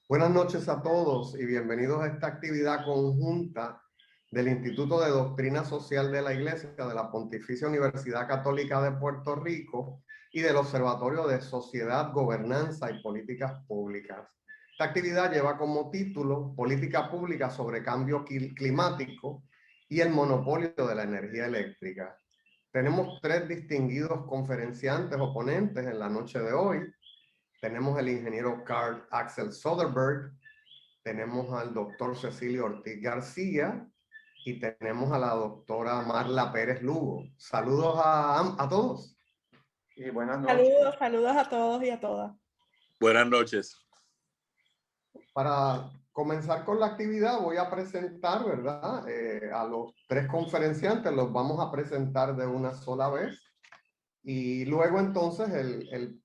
Buenas noches a todos y bienvenidos a esta actividad conjunta del Instituto de Doctrina Social de la Iglesia de la Pontificia Universidad Católica de Puerto Rico y del Observatorio de Sociedad, Gobernanza y Políticas Públicas. Esta actividad lleva como título Política Pública sobre Cambio Climático y el Monopolio de la Energía Eléctrica. Tenemos tres distinguidos conferenciantes o ponentes en la noche de hoy. Tenemos el ingeniero Carl Axel Soderberg, tenemos al doctor Cecilio Ortiz García y tenemos a la doctora Marla Pérez Lugo. Saludos a todos. Y buenas noches. Saludos a todos y a todas. Buenas noches. Para comenzar con la actividad voy a presentar, ¿verdad? A los tres conferenciantes los vamos a presentar de una sola vez y luego entonces el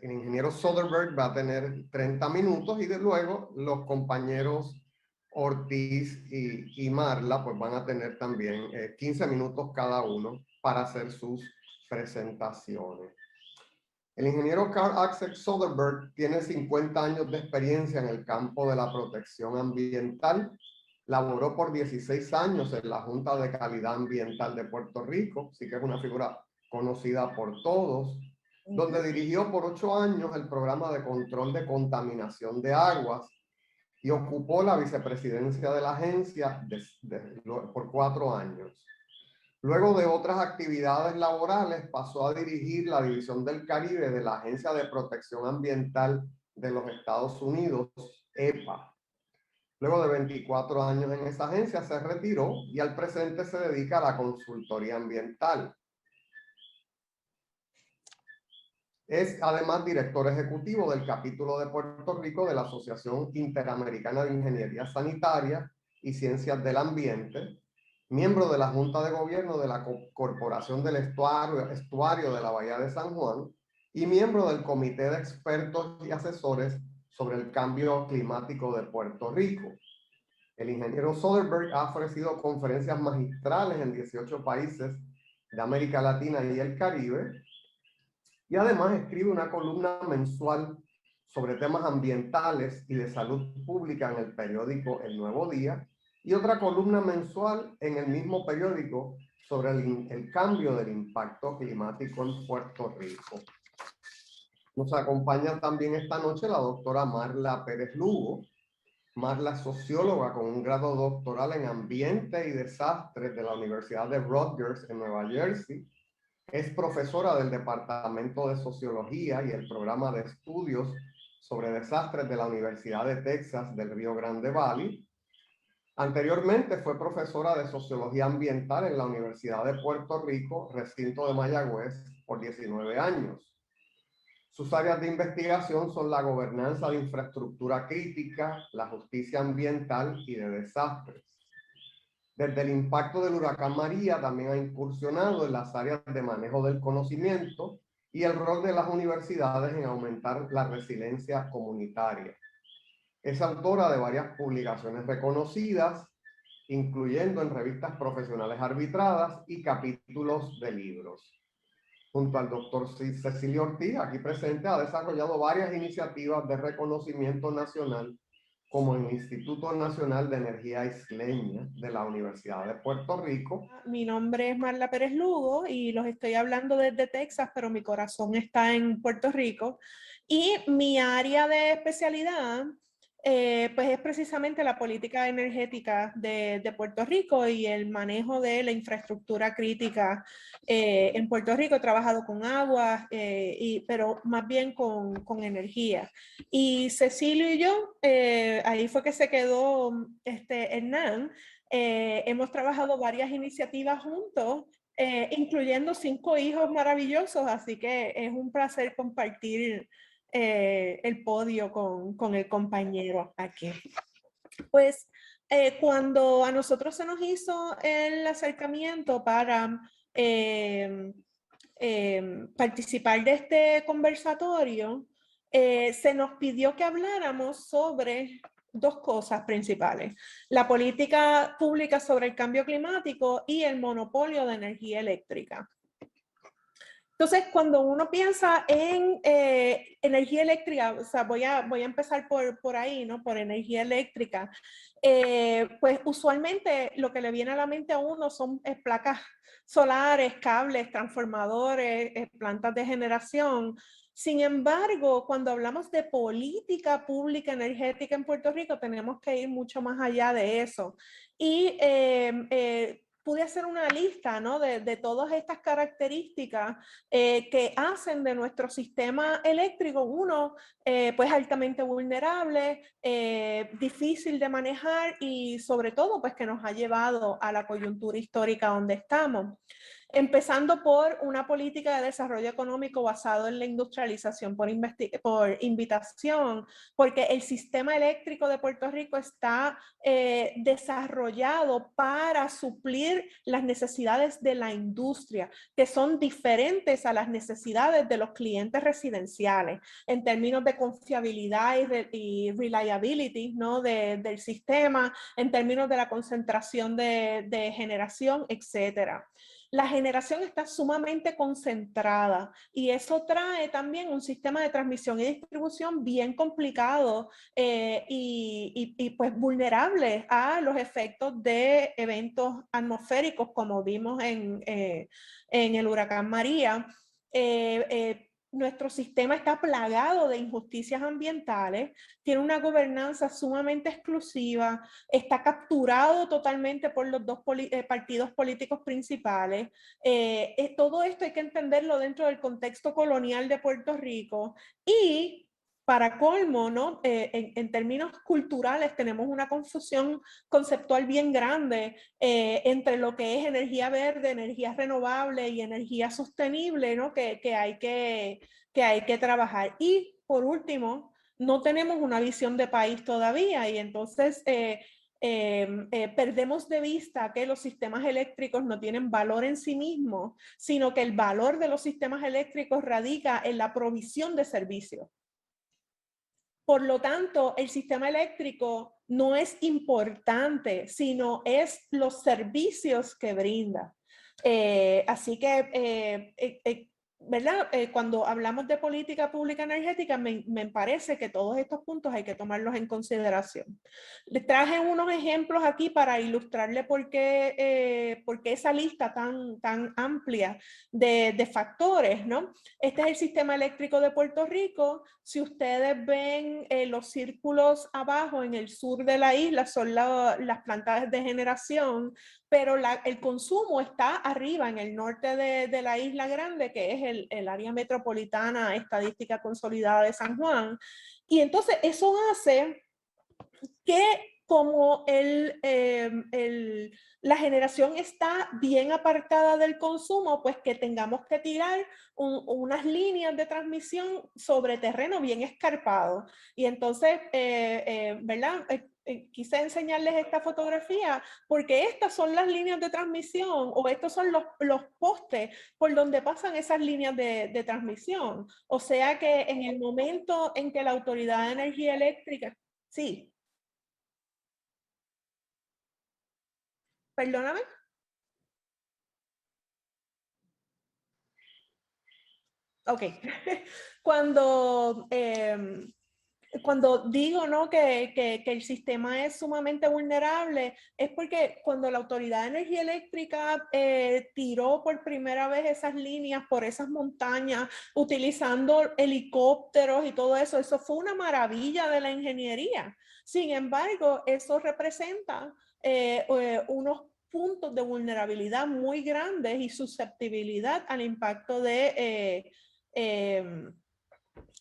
ingeniero Soderberg va a tener 30 minutos y de luego los compañeros Ortiz y Marla pues van a tener también 15 minutos cada uno para hacer sus presentaciones. El ingeniero Carl Axel Soderberg tiene 50 años de experiencia en el campo de la protección ambiental. Laboró por 16 años en la Junta de Calidad Ambiental de Puerto Rico, sí que es una figura conocida por todos, donde dirigió por 8 años el programa de control de contaminación de aguas y ocupó la vicepresidencia de la agencia por 4 años. Luego de otras actividades laborales pasó a dirigir la División del Caribe de la Agencia de Protección Ambiental de los Estados Unidos, EPA. Luego de 24 años en esa agencia se retiró y al presente se dedica a la consultoría ambiental. Es además director ejecutivo del capítulo de Puerto Rico de la Asociación Interamericana de Ingeniería Sanitaria y Ciencias del Ambiente, miembro de la Junta de Gobierno de la Corporación del Estuario de la Bahía de San Juan y miembro del Comité de Expertos y Asesores sobre el Cambio Climático de Puerto Rico. El ingeniero Soderberg ha ofrecido conferencias magistrales en 18 países de América Latina y el Caribe, y además escribe una columna mensual sobre temas ambientales y de salud pública en el periódico El Nuevo Día y otra columna mensual en el mismo periódico sobre el cambio del impacto climático en Puerto Rico. Nos acompaña también esta noche la doctora Marla Pérez Lugo. Marla es socióloga con un grado doctoral en Ambiente y Desastres de la Universidad de Rutgers en Nueva Jersey. Es profesora del Departamento de Sociología y el Programa de Estudios sobre Desastres de la Universidad de Texas del Río Grande Valley. Anteriormente fue profesora de Sociología Ambiental en la Universidad de Puerto Rico, recinto de Mayagüez, por 19 años. Sus áreas de investigación son la gobernanza de infraestructura crítica, la justicia ambiental y de desastres. Desde el impacto del huracán María también ha incursionado en las áreas de manejo del conocimiento y el rol de las universidades en aumentar la resiliencia comunitaria. Es autora de varias publicaciones reconocidas, incluyendo en revistas profesionales arbitradas y capítulos de libros. Junto al doctor Cecilio Ortiz, aquí presente, ha desarrollado varias iniciativas de reconocimiento nacional como el Instituto Nacional de Energía Isleña de la Universidad de Puerto Rico. Mi nombre es Marla Pérez Lugo y los estoy hablando desde Texas, pero mi corazón está en Puerto Rico. Y mi área de especialidad pues es precisamente la política energética de Puerto Rico y el manejo de la infraestructura crítica en Puerto Rico. He trabajado con agua, pero más bien con energía. Y Cecilio y yo, ahí fue que se quedó Hernán. Hemos trabajado varias iniciativas juntos, incluyendo 5 hijos maravillosos, así que es un placer compartir el podio con el compañero aquí. Pues cuando a nosotros se nos hizo el acercamiento para participar de este conversatorio, se nos pidió que habláramos sobre 2 cosas principales: la política pública sobre el cambio climático y el monopolio de energía eléctrica. Entonces, cuando uno piensa en energía eléctrica, o sea, voy a empezar por ahí, ¿no? Por energía eléctrica, pues usualmente lo que le viene a la mente a uno son placas solares, cables, transformadores, plantas de generación. Sin embargo, cuando hablamos de política pública energética en Puerto Rico, tenemos que ir mucho más allá de eso. Y pude hacer una lista, ¿no? de todas estas características que hacen de nuestro sistema eléctrico uno pues altamente vulnerable, difícil de manejar y sobre todo pues que nos ha llevado a la coyuntura histórica donde estamos. Empezando por una política de desarrollo económico basado en la industrialización por invitación, porque el sistema eléctrico de Puerto Rico está desarrollado para suplir las necesidades de la industria, que son diferentes a las necesidades de los clientes residenciales, en términos de confiabilidad y reliability, ¿no? del sistema, en términos de la concentración de generación, etcétera. La generación está sumamente concentrada y eso trae también un sistema de transmisión y distribución bien complicado y pues vulnerable a los efectos de eventos atmosféricos como vimos en el huracán María. Nuestro sistema está plagado de injusticias ambientales, tiene una gobernanza sumamente exclusiva, está capturado totalmente por los dos partidos políticos principales. Todo esto hay que entenderlo dentro del contexto colonial de Puerto Rico y para colmo, ¿no? En términos culturales tenemos una confusión conceptual bien grande entre lo que es energía verde, energía renovable y energía sostenible, ¿no? que hay que trabajar. Y por último, no tenemos una visión de país todavía y entonces perdemos de vista que los sistemas eléctricos no tienen valor en sí mismos, sino que el valor de los sistemas eléctricos radica en la provisión de servicios. Por lo tanto, el sistema eléctrico no es importante, sino es los servicios que brinda. Así que, ¿verdad? Cuando hablamos de política pública energética, me parece que todos estos puntos hay que tomarlos en consideración. Les traje unos ejemplos aquí para ilustrarle por qué esa lista tan amplia de factores, ¿no? Este es el sistema eléctrico de Puerto Rico. Si ustedes ven los círculos abajo en el sur de la isla, son las plantas de generación, pero el consumo está arriba en el norte de la isla grande, que es el área metropolitana estadística consolidada de San Juan. Y entonces eso hace que como la generación está bien apartada del consumo, pues que tengamos que tirar unas líneas de transmisión sobre terreno bien escarpado. Y entonces, ¿verdad? Quise enseñarles esta fotografía porque estas son las líneas de transmisión o estos son los postes por donde pasan esas líneas de transmisión. O sea que en el momento en que la Autoridad de Energía Eléctrica, sí. Perdóname. Ok. Cuando digo, ¿no? que el sistema es sumamente vulnerable, es porque cuando la Autoridad de Energía Eléctrica tiró por primera vez esas líneas por esas montañas, utilizando helicópteros y todo eso, eso fue una maravilla de la ingeniería. Sin embargo, eso representa unos puntos de vulnerabilidad muy grandes y susceptibilidad al impacto de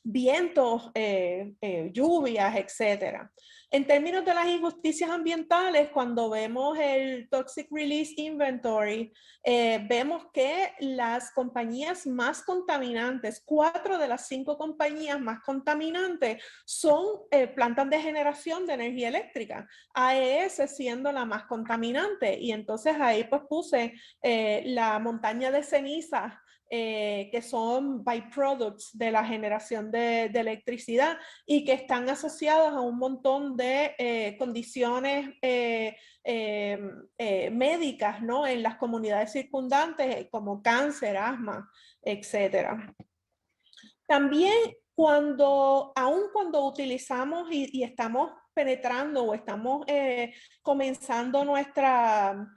vientos, lluvias, etcétera. En términos de las injusticias ambientales, cuando vemos el Toxic Release Inventory, vemos que las compañías más contaminantes, 4 de las 5 compañías más contaminantes son plantas de generación de energía eléctrica, AES siendo la más contaminante. Y entonces ahí pues puse la montaña de cenizas que son byproducts de la generación de electricidad y que están asociados a un montón de condiciones médicas, ¿no? En las comunidades circundantes como cáncer, asma, etcétera. También aun cuando utilizamos y estamos penetrando o estamos comenzando nuestra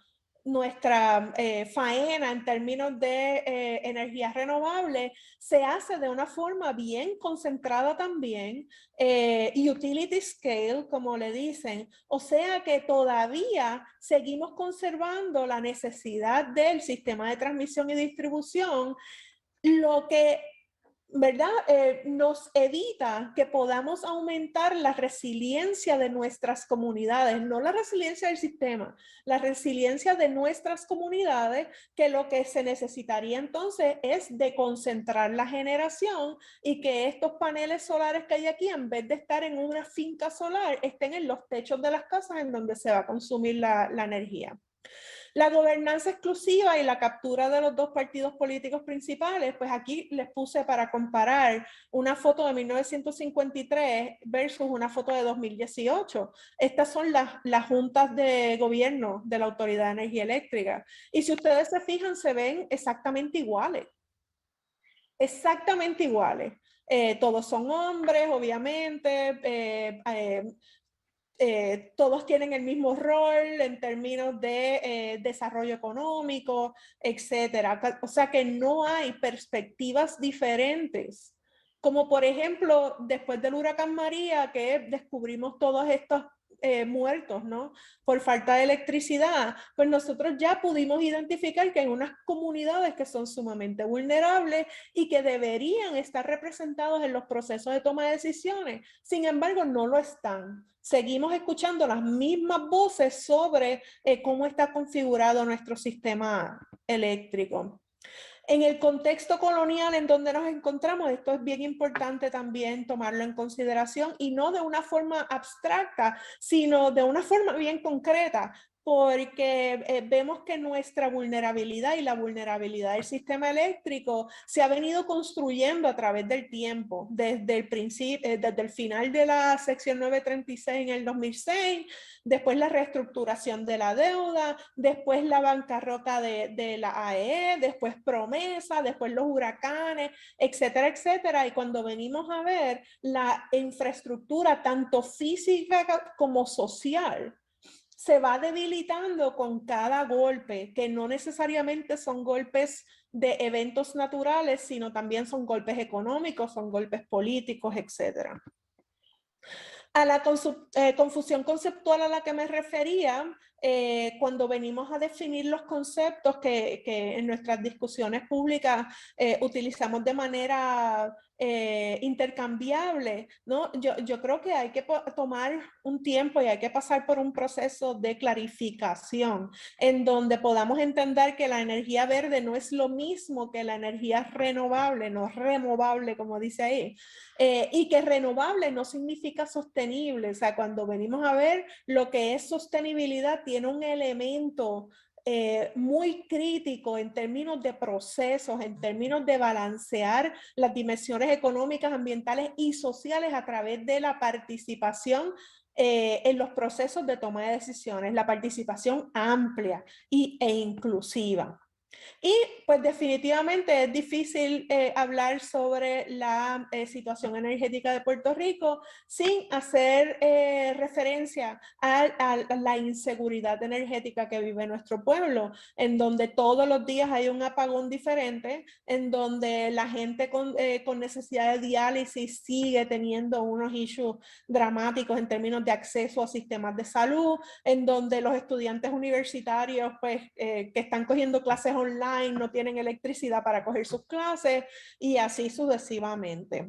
faena en términos de energías renovables, se hace de una forma bien concentrada también, utility scale, como le dicen. O sea que todavía seguimos conservando la necesidad del sistema de transmisión y distribución, lo que, ¿verdad? Nos evita que podamos aumentar la resiliencia de nuestras comunidades, no la resiliencia del sistema, la resiliencia de nuestras comunidades, que lo que se necesitaría entonces es de concentrar la generación y que estos paneles solares que hay aquí, en vez de estar en una finca solar, estén en los techos de las casas en donde se va a consumir la energía. La gobernanza exclusiva y la captura de los dos partidos políticos principales, pues aquí les puse para comparar una foto de 1953 versus una foto de 2018. Estas son las juntas de gobierno de la Autoridad de Energía Eléctrica. Y si ustedes se fijan, se ven exactamente iguales. Exactamente iguales. Todos son hombres, obviamente. Todos tienen el mismo rol en términos de desarrollo económico, etcétera. O sea que no hay perspectivas diferentes. Como por ejemplo, después del huracán María, que descubrimos todos estos muertos, ¿no? Por falta de electricidad, pues nosotros ya pudimos identificar que hay unas comunidades que son sumamente vulnerables y que deberían estar representados en los procesos de toma de decisiones. Sin embargo, no lo están. Seguimos escuchando las mismas voces sobre cómo está configurado nuestro sistema eléctrico. En el contexto colonial en donde nos encontramos, esto es bien importante también tomarlo en consideración, y no de una forma abstracta, sino de una forma bien concreta, porque vemos que nuestra vulnerabilidad y la vulnerabilidad del sistema eléctrico se ha venido construyendo a través del tiempo, desde el principio, desde el final de la sección 936 en el 2006, después la reestructuración de la deuda, después la bancarrota de la AEE, después promesa, después los huracanes, etcétera, etcétera. Y cuando venimos a ver la infraestructura tanto física como social, se va debilitando con cada golpe, que no necesariamente son golpes de eventos naturales, sino también son golpes económicos, son golpes políticos, etcétera. A la confusión conceptual a la que me refería, cuando venimos a definir los conceptos que en nuestras discusiones públicas utilizamos de manera intercambiable, ¿no? Yo creo que hay que tomar un tiempo y hay que pasar por un proceso de clarificación en donde podamos entender que la energía verde no es lo mismo que la energía renovable, no removable, como dice ahí, y que renovable no significa sostenible. O sea, cuando venimos a ver lo que es sostenibilidad, tiene un elemento muy crítico en términos de procesos, en términos de balancear las dimensiones económicas, ambientales y sociales a través de la participación en los procesos de toma de decisiones, la participación amplia e inclusiva. Y pues definitivamente es difícil hablar sobre la situación energética de Puerto Rico sin hacer referencia a la inseguridad energética que vive nuestro pueblo, en donde todos los días hay un apagón diferente, en donde la gente con necesidad de diálisis sigue teniendo unos issues dramáticos en términos de acceso a sistemas de salud, en donde los estudiantes universitarios pues, que están cogiendo clases online no tienen electricidad para coger sus clases y así sucesivamente.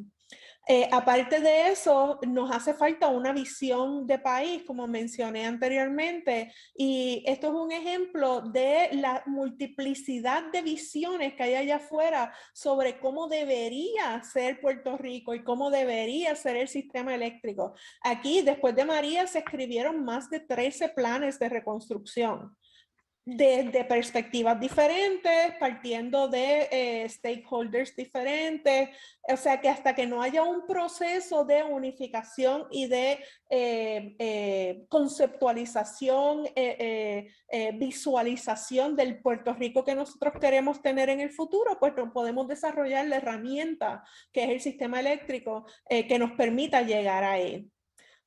Aparte de eso, nos hace falta una visión de país, como mencioné anteriormente, y esto es un ejemplo de la multiplicidad de visiones que hay allá afuera sobre cómo debería ser Puerto Rico y cómo debería ser el sistema eléctrico. Aquí, después de María, se escribieron más de 13 planes de reconstrucción. desde perspectivas diferentes, partiendo de stakeholders diferentes, o sea que hasta que no haya un proceso de unificación y de conceptualización, visualización del Puerto Rico que nosotros queremos tener en el futuro, pues no podemos desarrollar la herramienta que es el sistema eléctrico que nos permita llegar a él.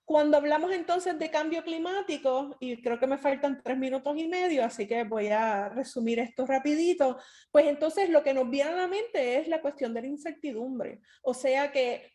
Cuando hablamos entonces de cambio climático, y creo que me faltan 3 minutos y medio, así que voy a resumir esto rapidito, pues entonces lo que nos viene a la mente es la cuestión de la incertidumbre. O sea que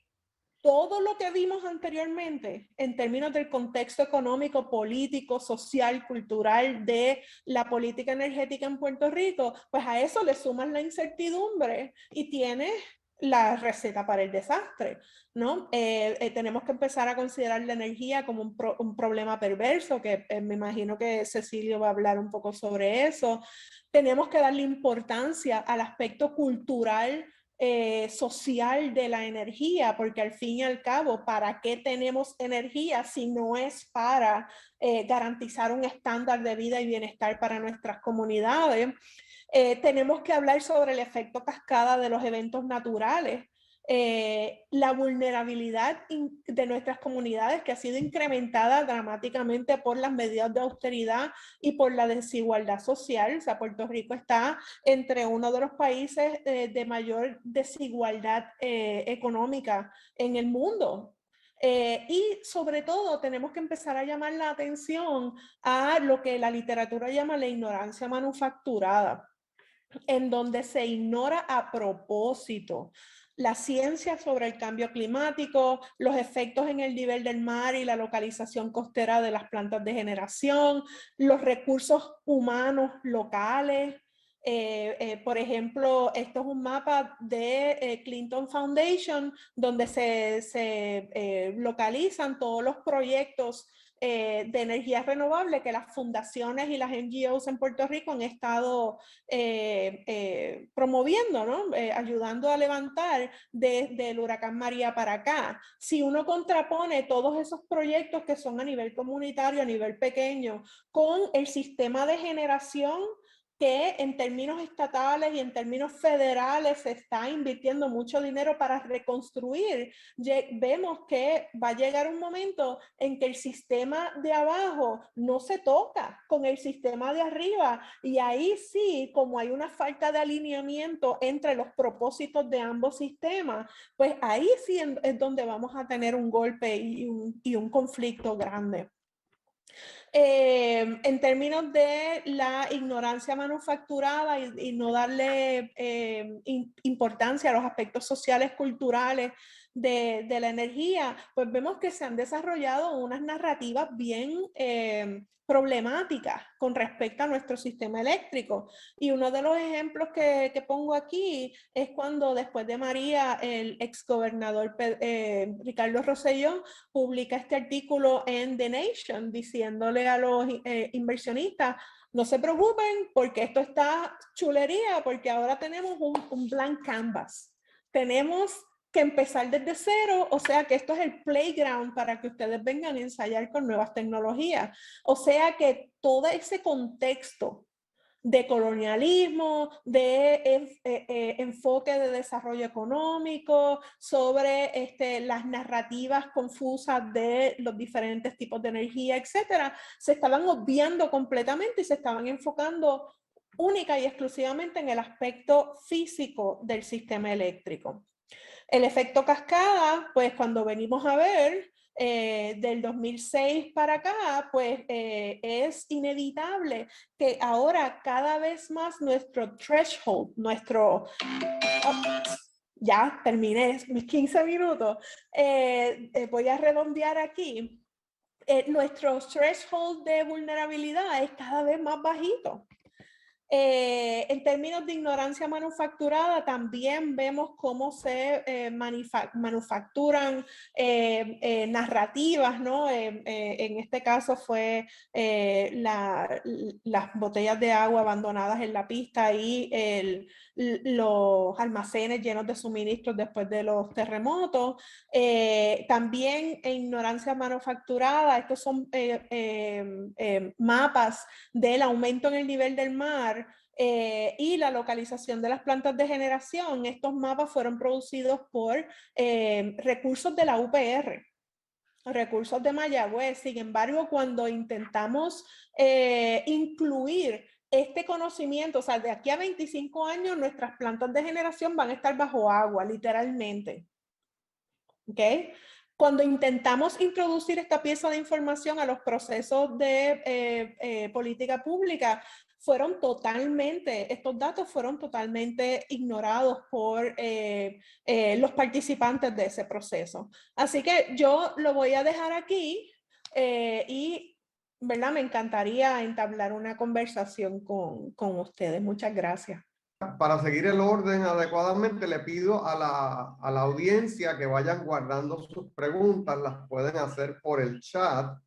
todo lo que vimos anteriormente en términos del contexto económico, político, social, cultural de la política energética en Puerto Rico, pues a eso le suman la incertidumbre y tienes la receta para el desastre, ¿no? Tenemos que empezar a considerar la energía como un problema perverso, que me imagino que Cecilio va a hablar un poco sobre eso. Tenemos que darle importancia al aspecto cultural, social de la energía, porque al fin y al cabo, ¿para qué tenemos energía si no es para garantizar un estándar de vida y bienestar para nuestras comunidades? Tenemos que hablar sobre el efecto cascada de los eventos naturales, la vulnerabilidad de nuestras comunidades que ha sido incrementada dramáticamente por las medidas de austeridad y por la desigualdad social. O sea, Puerto Rico está entre uno de los países de mayor desigualdad económica en el mundo. Y sobre todo tenemos que empezar a llamar la atención a lo que la literatura llama la ignorancia manufacturada, en donde se ignora a propósito la ciencia sobre el cambio climático, los efectos en el nivel del mar y la localización costera de las plantas de generación, los recursos humanos locales. Por ejemplo, esto es un mapa de Clinton Foundation, donde se localizan todos los proyectos de energía renovable que las fundaciones y las NGOs en Puerto Rico han estado promoviendo, ¿no? Ayudando a levantar desde el huracán María para acá. Si uno contrapone todos esos proyectos que son a nivel comunitario, a nivel pequeño, con el sistema de generación que en términos estatales y en términos federales se está invirtiendo mucho dinero para reconstruir, vemos que va a llegar un momento en que el sistema de abajo no se toca con el sistema de arriba, y ahí sí, como hay una falta de alineamiento entre los propósitos de ambos sistemas, pues ahí sí es donde vamos a tener un golpe y un conflicto grande. En términos de la ignorancia manufacturada y no darle importancia a los aspectos sociales, culturales de la energía, pues vemos que se han desarrollado unas narrativas bien problemáticas con respecto a nuestro sistema eléctrico. Y uno de los ejemplos que pongo aquí es cuando después de María, el exgobernador Ricardo Rosselló publica este artículo en The Nation diciéndole a los inversionistas: no se preocupen porque esto está chulería, porque ahora tenemos un blank canvas. Tenemos que empezar desde cero, o sea que esto es el playground para que ustedes vengan a ensayar con nuevas tecnologías. O sea que todo ese contexto de colonialismo, de enfoque de desarrollo económico, sobre las narrativas confusas de los diferentes tipos de energía, etcétera, se estaban obviando completamente y se estaban enfocando única y exclusivamente en el aspecto físico del sistema eléctrico. El efecto cascada, pues cuando venimos a ver, del 2006 para acá, pues es inevitable que ahora cada vez más nuestro threshold, ya terminé mis 15 minutos, voy a redondear aquí, nuestro threshold de vulnerabilidad es cada vez más bajito. En términos de ignorancia manufacturada, también vemos cómo se manufacturan narrativas, ¿no? En este caso fue las botellas de agua abandonadas en la pista y los almacenes llenos de suministros después de los terremotos. También en ignorancia manufacturada, estos son mapas del aumento en el nivel del mar y la localización de las plantas de generación. Estos mapas fueron producidos por recursos de la UPR, recursos de Mayagüez. Sin embargo, cuando intentamos incluir este conocimiento, o sea, de aquí a 25 años nuestras plantas de generación van a estar bajo agua, literalmente. ¿Ok? Cuando intentamos introducir esta pieza de información a los procesos de política pública, estos datos fueron totalmente ignorados por los participantes de ese proceso. Así que yo lo voy a dejar aquí y, ¿verdad? Me encantaría entablar una conversación con ustedes. Muchas gracias. Para seguir el orden adecuadamente, le pido a la audiencia que vayan guardando sus preguntas, las pueden hacer por el chat.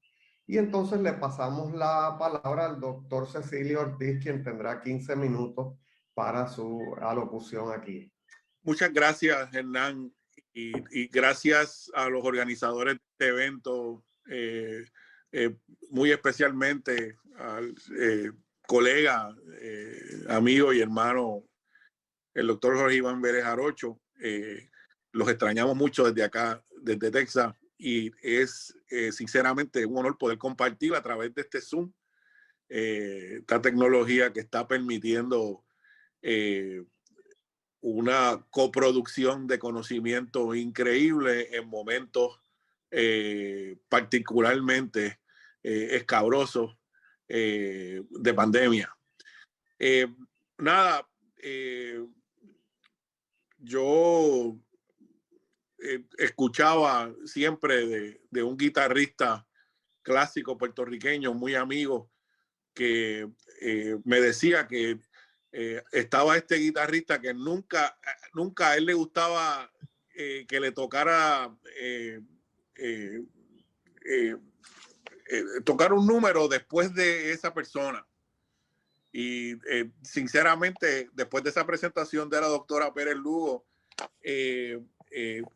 Y entonces le pasamos la palabra al doctor Cecilio Ortiz, quien tendrá 15 minutos para su alocución aquí. Muchas gracias, Hernán, y gracias a los organizadores de este evento, muy especialmente al colega, amigo y hermano, el doctor Jorge Iván Vélez Jarocho. Los extrañamos mucho desde acá, desde Texas, y es sinceramente un honor poder compartir a través de este Zoom esta tecnología que está permitiendo una coproducción de conocimiento increíble en momentos particularmente escabrosos de pandemia. Yo escuchaba siempre de un guitarrista clásico puertorriqueño, muy amigo, que me decía que estaba este guitarrista que nunca a él le gustaba que le tocara tocar un número después de esa persona. Y sinceramente, después de esa presentación de la doctora Pérez Lugo,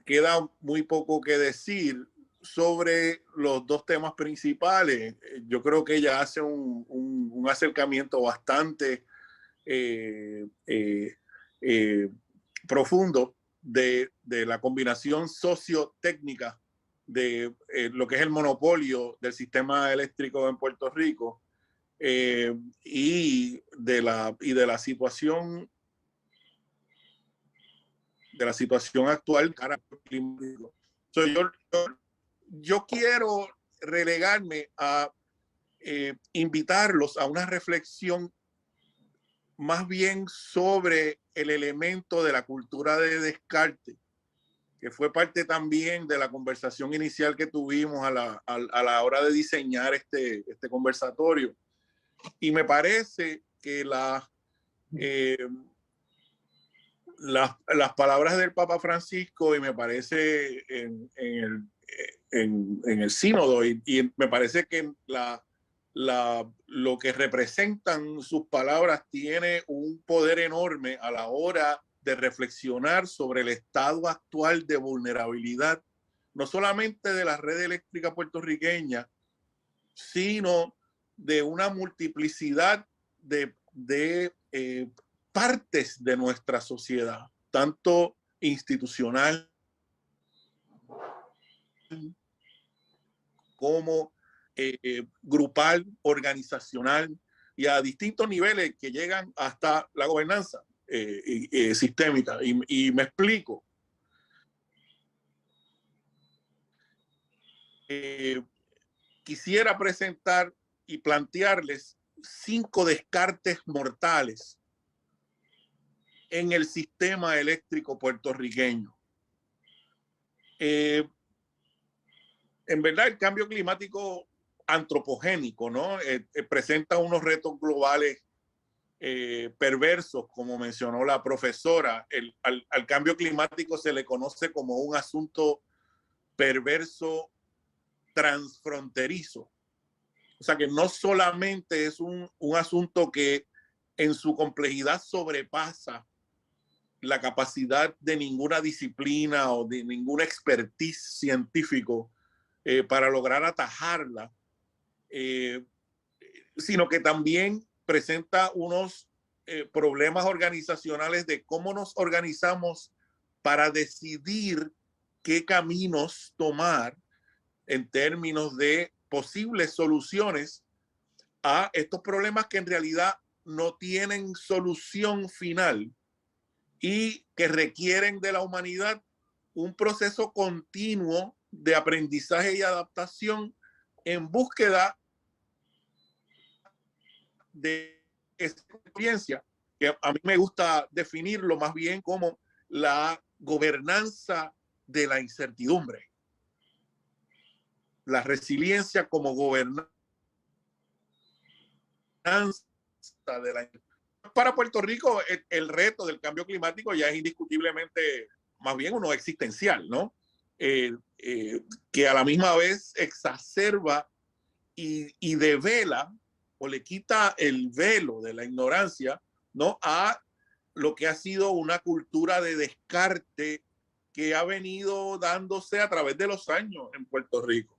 queda muy poco que decir sobre los dos temas principales. Yo creo que ella hace un acercamiento bastante profundo de la combinación sociotécnica de lo que es el monopolio del sistema eléctrico en Puerto Rico y de la situación actual climático. Yo quiero relegarme a invitarlos a una reflexión más bien sobre el elemento de la cultura de descarte, que fue parte también de la conversación inicial que tuvimos a la hora de diseñar este conversatorio. Y me parece que las palabras del Papa Francisco, y me parece en el sínodo, y me parece que lo que representan sus palabras tiene un poder enorme a la hora de reflexionar sobre el estado actual de vulnerabilidad, no solamente de la red eléctrica puertorriqueña, sino de una multiplicidad de partes de nuestra sociedad, tanto institucional como grupal, organizacional y a distintos niveles que llegan hasta la gobernanza sistémica. Y me explico. Quisiera presentar y plantearles 5 descartes mortales en el sistema eléctrico puertorriqueño. En verdad, el cambio climático antropogénico, ¿no? Presenta unos retos globales perversos, como mencionó la profesora. Al cambio climático se le conoce como un asunto perverso transfronterizo. O sea que no solamente es un asunto que en su complejidad sobrepasa la capacidad de ninguna disciplina o de ninguna expertise científico para lograr atajarla, sino que también presenta unos problemas organizacionales de cómo nos organizamos para decidir qué caminos tomar en términos de posibles soluciones a estos problemas que en realidad no tienen solución final y que requieren de la humanidad un proceso continuo de aprendizaje y adaptación en búsqueda de esa experiencia, que a mí me gusta definirlo más bien como la gobernanza de la incertidumbre. La resiliencia como gobernanza de la... Para Puerto Rico, el reto del cambio climático ya es indiscutiblemente más bien uno existencial, ¿no? Que a la misma vez exacerba y devela o le quita el velo de la ignorancia, ¿no? A lo que ha sido una cultura de descarte que ha venido dándose a través de los años en Puerto Rico.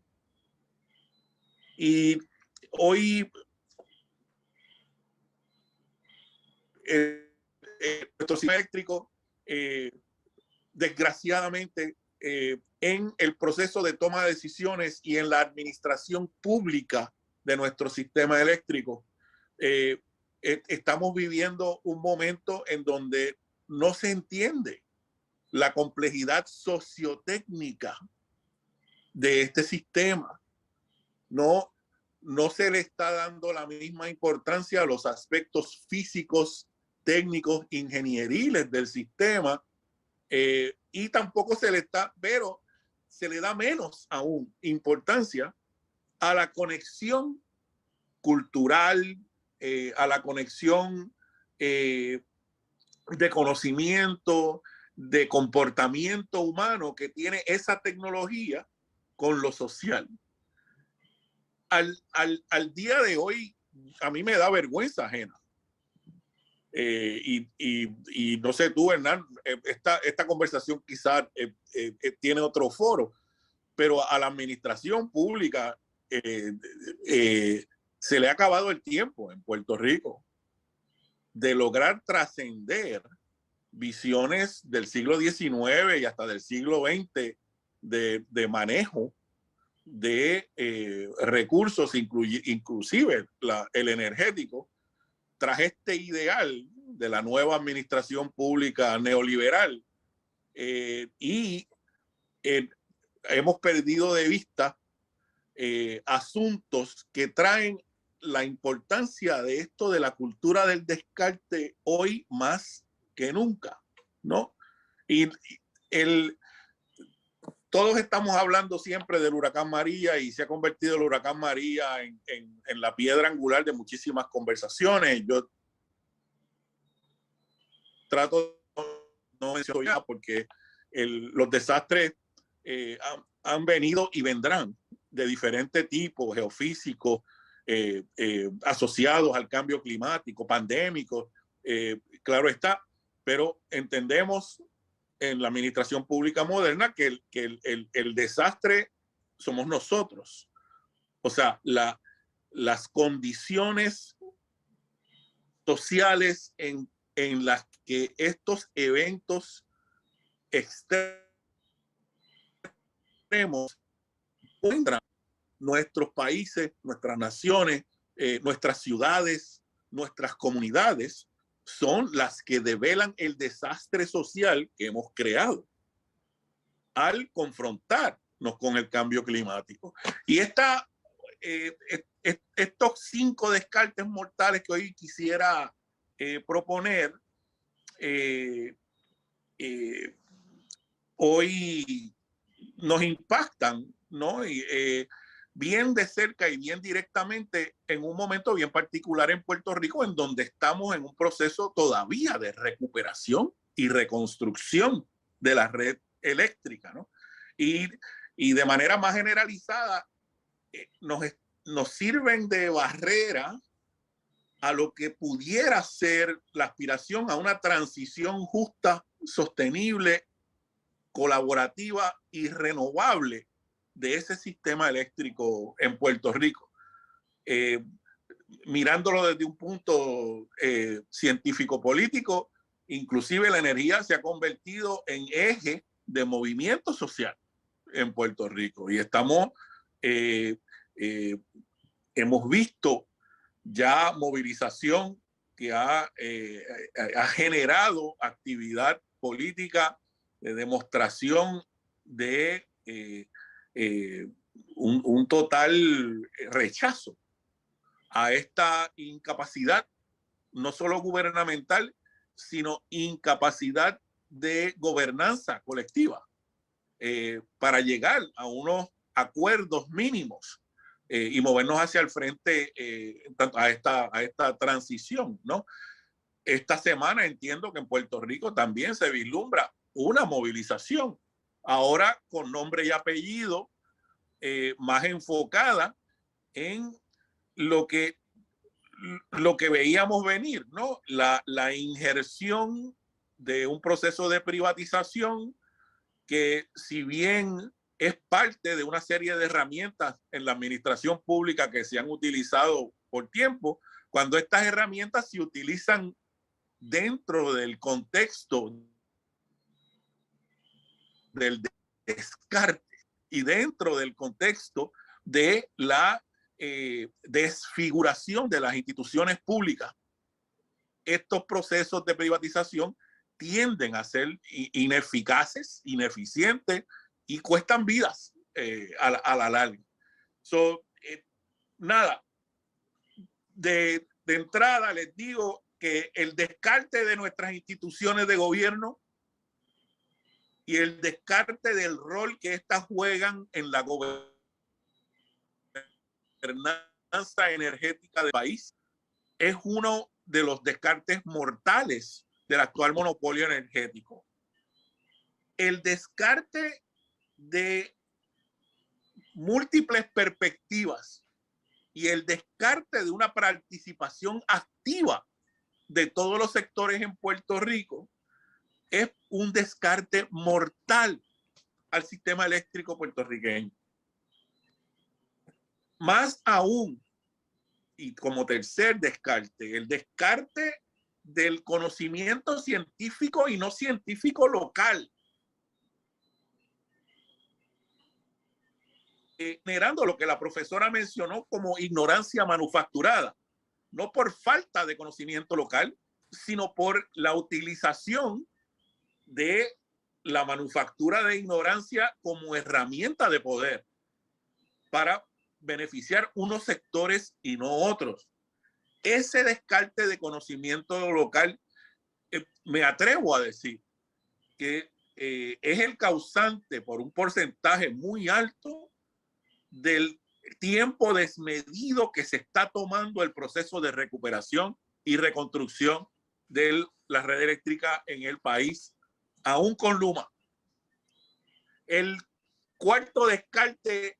Y hoy nuestro sistema eléctrico, desgraciadamente, en el proceso de toma de decisiones y en la administración pública de nuestro sistema eléctrico, estamos viviendo un momento en donde no se entiende la complejidad sociotécnica de este sistema. No se le está dando la misma importancia a los aspectos físicos, técnicos, ingenieriles del sistema, y tampoco se le está, pero se le da menos aún importancia a la conexión cultural, a la conexión de conocimiento, de comportamiento humano que tiene esa tecnología con lo social. Al día de hoy, a mí me da vergüenza ajena. Y no sé tú, Hernán, esta conversación quizás tiene otro foro, pero a la administración pública se le ha acabado el tiempo en Puerto Rico de lograr trascender visiones del siglo XIX y hasta del siglo XX de manejo de recursos, inclusive el energético, tras este ideal de la nueva administración pública neoliberal. Y hemos perdido de vista asuntos que traen la importancia de esto de la cultura del descarte hoy más que nunca, ¿no? Y todos estamos hablando siempre del huracán María y se ha convertido el huracán María en la piedra angular de muchísimas conversaciones. Yo trato de no mencionar ya porque los desastres han venido y vendrán de diferentes tipos, geofísicos, asociados al cambio climático, pandémicos, claro está, pero entendemos en la administración pública moderna que el desastre somos nosotros. O sea, las condiciones sociales en las que estos eventos extremos encuentran nuestros países, nuestras naciones, nuestras ciudades, nuestras comunidades, son las que develan el desastre social que hemos creado al confrontarnos con el cambio climático. Y estos 5 descartes mortales que hoy quisiera proponer, hoy nos impactan, ¿no? bien de cerca y bien directamente en un momento bien particular en Puerto Rico, en donde estamos en un proceso todavía de recuperación y reconstrucción de la red eléctrica, ¿no? Y de manera más generalizada, nos sirven de barrera a lo que pudiera ser la aspiración a una transición justa, sostenible, colaborativa y renovable de ese sistema eléctrico en Puerto Rico. Mirándolo desde un punto científico-político, inclusive la energía se ha convertido en eje de movimiento social en Puerto Rico. Y hemos visto ya movilización que ha generado actividad política de demostración de un total rechazo a esta incapacidad, no solo gubernamental, sino incapacidad de gobernanza colectiva para llegar a unos acuerdos mínimos y movernos hacia el frente a esta transición, ¿no? Esta semana entiendo que en Puerto Rico también se vislumbra una movilización, ahora con nombre y apellido, más enfocada en lo que veíamos venir, ¿no? La injerción de un proceso de privatización que, si bien es parte de una serie de herramientas en la administración pública que se han utilizado por tiempo, cuando estas herramientas se utilizan dentro del contexto del descarte y dentro del contexto de la desfiguración de las instituciones públicas, estos procesos de privatización tienden a ser ineficaces, ineficientes y cuestan vidas a la larga. Nada, de entrada les digo que el descarte de nuestras instituciones de gobierno y el descarte del rol que éstas juegan en la gobernanza energética del país es uno de los descartes mortales del actual monopolio energético. El descarte de múltiples perspectivas y el descarte de una participación activa de todos los sectores en Puerto Rico es un descarte mortal al sistema eléctrico puertorriqueño. Más aún, y como tercer descarte, el descarte del conocimiento científico y no científico local, generando lo que la profesora mencionó como ignorancia manufacturada, no por falta de conocimiento local, sino por la utilización de la manufactura de ignorancia como herramienta de poder para beneficiar unos sectores y no otros. Ese descarte de conocimiento local, me atrevo a decir que es el causante por un porcentaje muy alto del tiempo desmedido que se está tomando el proceso de recuperación y reconstrucción de la red eléctrica en el país, aún con Luma. El cuarto descarte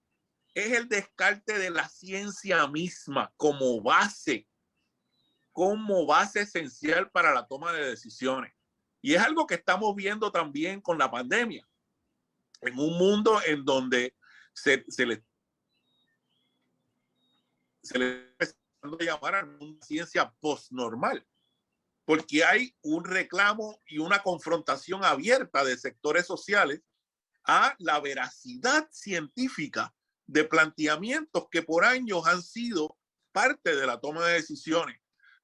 es el descarte de la ciencia misma como base esencial para la toma de decisiones. Y es algo que estamos viendo también con la pandemia, en un mundo en donde se le está empezando a llamar a una ciencia postnormal, porque hay un reclamo y una confrontación abierta de sectores sociales a la veracidad científica de planteamientos que por años han sido parte de la toma de decisiones.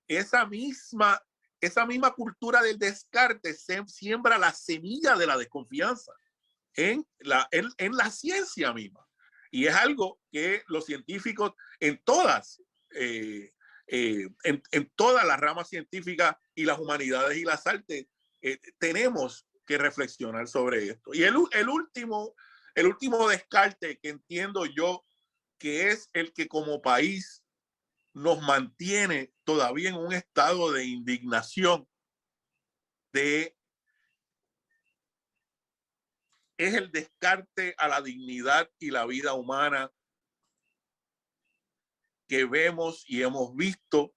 Esa misma cultura del descarte siembra la semilla de la desconfianza en la ciencia misma. Y es algo que los científicos en todas las ramas científicas y las humanidades y las artes tenemos que reflexionar sobre esto. Y el último descarte que entiendo yo que es el que como país nos mantiene todavía en un estado de indignación, es el descarte a la dignidad y la vida humana que vemos y hemos visto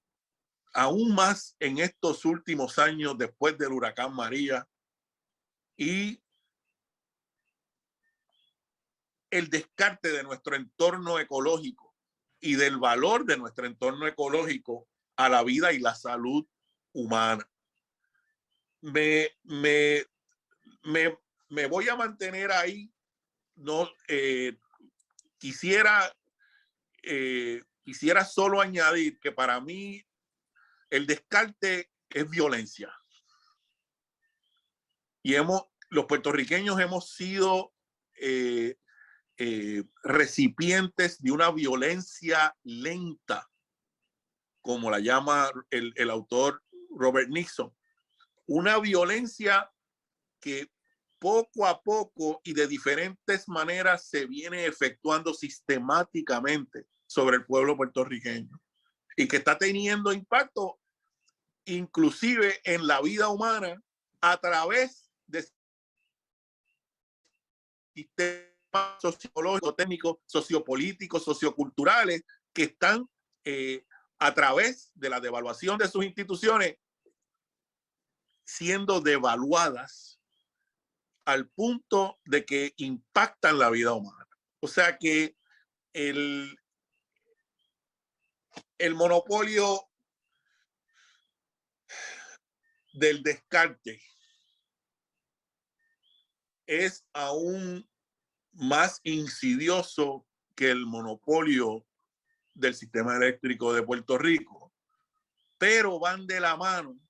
aún más en estos últimos años después del huracán María, y el descarte de nuestro entorno ecológico y del valor de nuestro entorno ecológico a la vida y la salud humana. Me voy a mantener ahí. No quisiera solo añadir que para mí el descarte es violencia. Y los puertorriqueños hemos sido recipientes de una violencia lenta, como la llama el autor Robert Nixon. Una violencia que poco a poco y de diferentes maneras se viene efectuando sistemáticamente sobre el pueblo puertorriqueño y que está teniendo impacto inclusive en la vida humana a través de sistemas sociológicos, técnicos, sociopolíticos, socioculturales que están a través de la devaluación de sus instituciones siendo devaluadas al punto de que impactan la vida humana. O sea que el monopolio del descarte es aún más insidioso que el monopolio del sistema eléctrico de Puerto Rico, pero van de la mano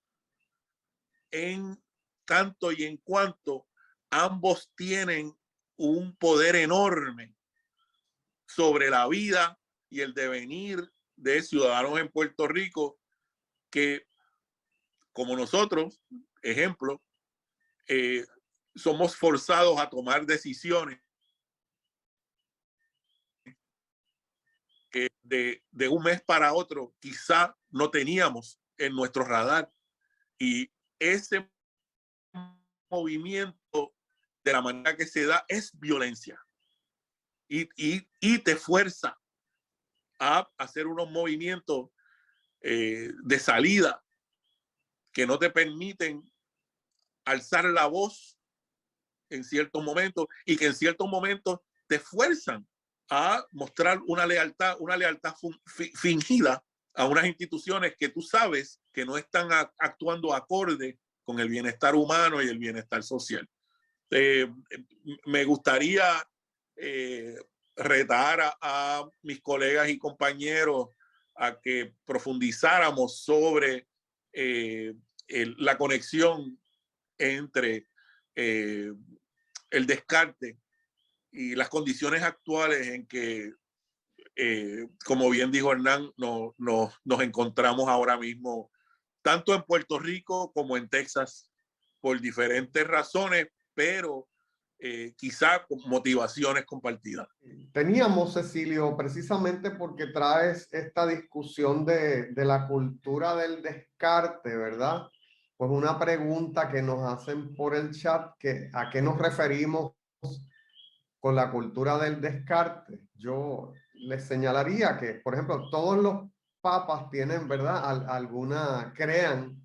en tanto y en cuanto ambos tienen un poder enorme sobre la vida y el devenir de ciudadanos en Puerto Rico que, como nosotros, ejemplo, somos forzados a tomar decisiones que de un mes para otro quizá no teníamos en nuestro radar. Y ese movimiento, de la manera que se da, es violencia. Y te fuerza a hacer unos movimientos de salida que no te permiten alzar la voz en ciertos momentos y que en ciertos momentos te fuerzan a mostrar una lealtad fingida a unas instituciones que tú sabes que no están actuando acorde con el bienestar humano y el bienestar social. Me gustaría retar a mis colegas y compañeros a que profundizáramos sobre la conexión entre el descarte y las condiciones actuales en que, como bien dijo Hernán, nos encontramos ahora mismo, tanto en Puerto Rico como en Texas, por diferentes razones, pero quizá con motivaciones compartidas. Teníamos, Cecilio, precisamente porque traes esta discusión de la cultura del descarte, ¿verdad? Pues una pregunta que nos hacen por el chat, que ¿a qué nos referimos con la cultura del descarte? Yo les señalaría que, por ejemplo, todos los papas tienen, ¿verdad? Crean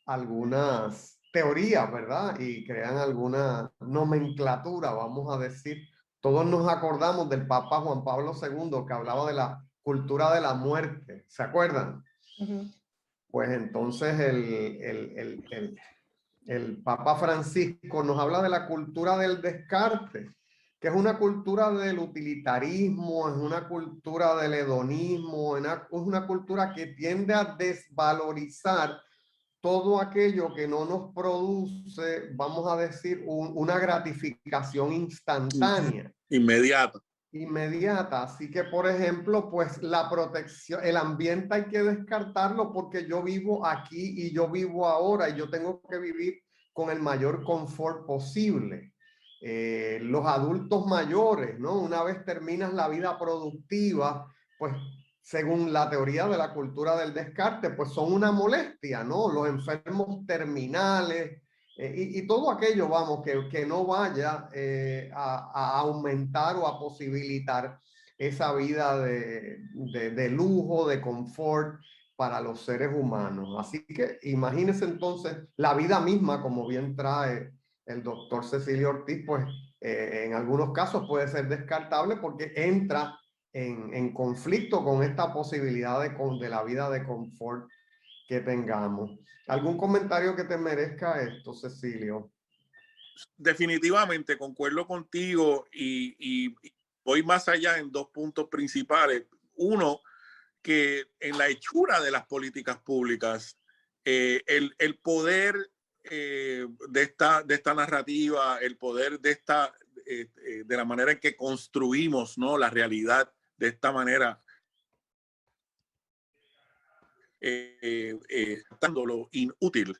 algunas teorías, ¿verdad? Y crean alguna nomenclatura, vamos a decir. Todos nos acordamos del Papa Juan Pablo II que hablaba de la cultura de la muerte, ¿se acuerdan? Pues entonces el Papa Francisco nos habla de la cultura del descarte, que es una cultura del utilitarismo, es una cultura del hedonismo, es una cultura que tiende a desvalorizar todo aquello que no nos produce, vamos a decir, una gratificación instantánea. Inmediata. Así que, por ejemplo, pues la protección, el ambiente hay que descartarlo porque yo vivo aquí y yo vivo ahora y yo tengo que vivir con el mayor confort posible. Los adultos mayores, ¿no? Una vez terminas la vida productiva, pues según la teoría de la cultura del descarte, pues son una molestia, ¿no? Los enfermos terminales y todo aquello, vamos, que no vaya a aumentar o a posibilitar esa vida de lujo, de confort para los seres humanos. Así que imagínense entonces la vida misma, como bien trae el doctor Cecilio Ortiz, pues en algunos casos puede ser descartable porque entra en conflicto con esta posibilidad de la vida de confort que tengamos. ¿Algún comentario que te merezca esto, Cecilio? Definitivamente concuerdo contigo y voy más allá en dos puntos principales. Uno, que en la hechura de las políticas públicas, el poder de esta narrativa, el poder de la manera en que construimos, ¿no?, la realidad de esta manera, lo inútil,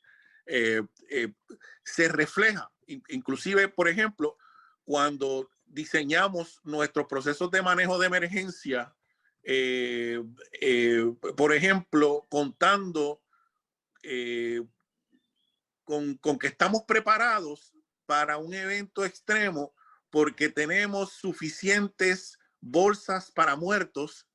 se refleja. Inclusive, por ejemplo, cuando diseñamos nuestros procesos de manejo de emergencia, por ejemplo, contando con que estamos preparados para un evento extremo porque tenemos suficientes bolsas para muertos.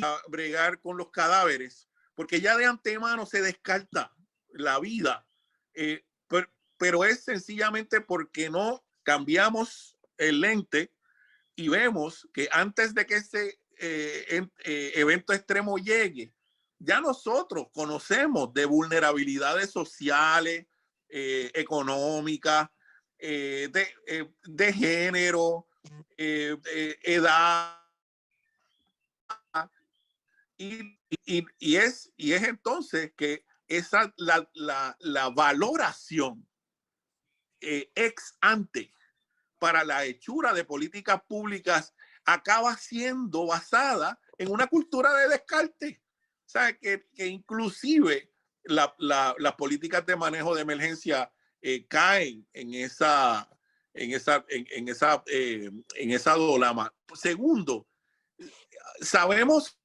A bregar con los cadáveres, porque ya de antemano se descarta la vida, pero es sencillamente porque no cambiamos el lente y vemos que antes de que ese evento extremo llegue, ya nosotros conocemos de vulnerabilidades sociales, económicas, de género, edad, y es entonces que la valoración ex ante para la hechura de políticas públicas acaba siendo basada en una cultura de descarte. O sea, que inclusive las políticas de manejo de emergencia caen en esa dolama. Segundo, sabemos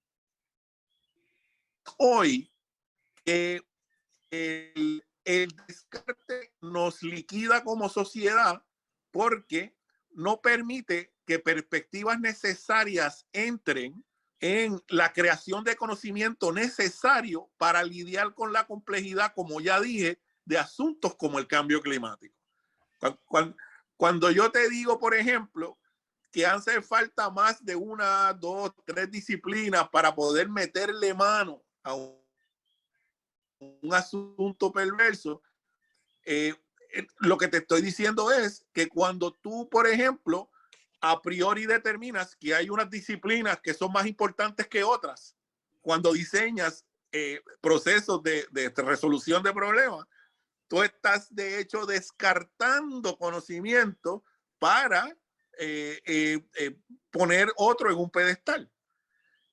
hoy que el descarte nos liquida como sociedad porque no permite que perspectivas necesarias entren en la creación de conocimiento necesario para lidiar con la complejidad, como ya dije, de asuntos como el cambio climático. Cuando yo te digo, por ejemplo, que hace falta más de 1, 2, 3 disciplinas para poder meterle mano a un asunto perverso, lo que te estoy diciendo es que cuando tú, por ejemplo, a priori determinas que hay unas disciplinas que son más importantes que otras, cuando diseñas procesos de resolución de problemas, tú estás de hecho descartando conocimiento para poner otro en un pedestal.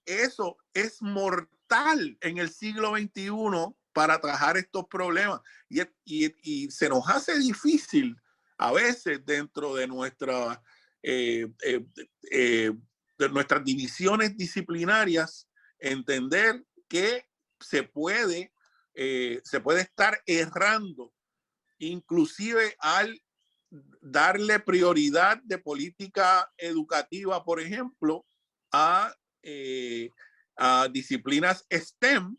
Eso es mortal en el siglo XXI para trabajar estos problemas y se nos hace difícil a veces dentro de nuestras divisiones disciplinarias entender que se puede estar errando, inclusive al darle prioridad de política educativa, por ejemplo, a disciplinas STEM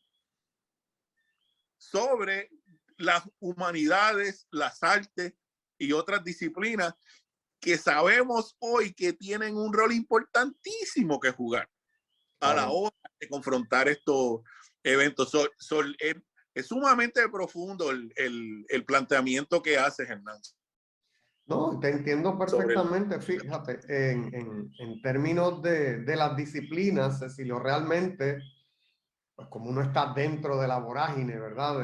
sobre las humanidades, las artes y otras disciplinas que sabemos hoy que tienen un rol importantísimo que jugar a la hora de confrontar estos eventos. Es sumamente profundo el planteamiento que haces, Hernán. No, te entiendo perfectamente. Fíjate, en términos de las disciplinas, Cecilio, realmente, pues como uno está dentro de la vorágine, ¿verdad?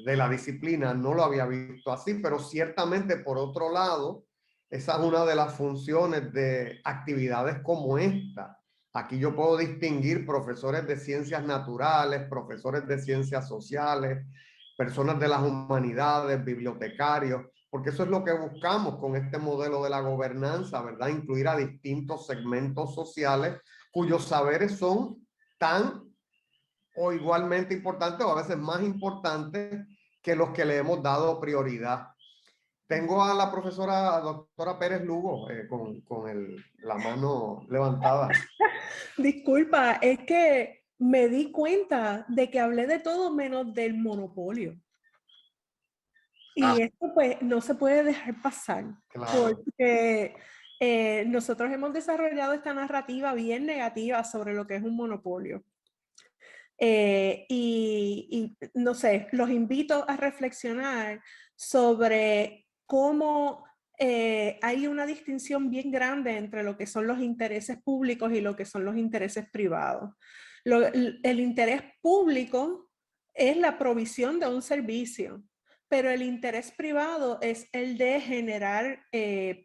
De la disciplina, no lo había visto así, pero ciertamente, por otro lado, esa es una de las funciones de actividades como esta, Aquí yo puedo distinguir profesores de ciencias naturales, profesores de ciencias sociales, personas de las humanidades, bibliotecarios, porque eso es lo que buscamos con este modelo de la gobernanza, ¿verdad? Incluir a distintos segmentos sociales cuyos saberes son tan o igualmente importantes o a veces más importantes que los que le hemos dado prioridad. Tengo a la profesora doctora Pérez Lugo con la mano levantada. Disculpa, es que me di cuenta de que hablé de todo menos del monopolio. Y esto pues no se puede dejar pasar, Claro. porque nosotros hemos desarrollado esta narrativa bien negativa sobre lo que es un monopolio. Y no sé, los invito a reflexionar sobre cómo hay una distinción bien grande entre lo que son los intereses públicos y lo que son los intereses privados. El interés público es la provisión de un servicio, pero el interés privado es el de generar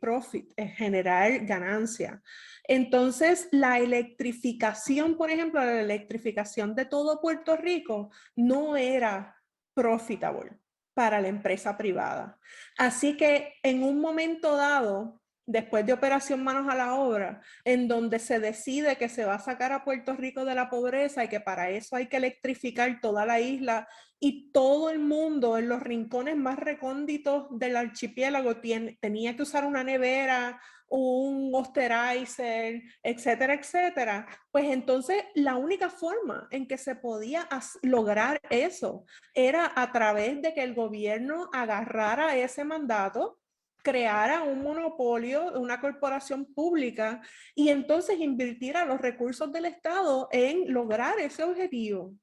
profit, es generar ganancia. Entonces, la electrificación, por ejemplo, la electrificación de todo Puerto Rico no era profitable para la empresa privada. Así que en un momento dado, después de Operación Manos a la Obra, en donde se decide que se va a sacar a Puerto Rico de la pobreza y que para eso hay que electrificar toda la isla y todo el mundo en los rincones más recónditos del archipiélago tenía que usar una nevera, un osterizer, etcétera, etcétera, pues entonces la única forma en que se podía lograr eso era a través de que el gobierno agarrara ese mandato, creara un monopolio, una corporación pública y entonces invirtiera los recursos del Estado en lograr ese objetivo.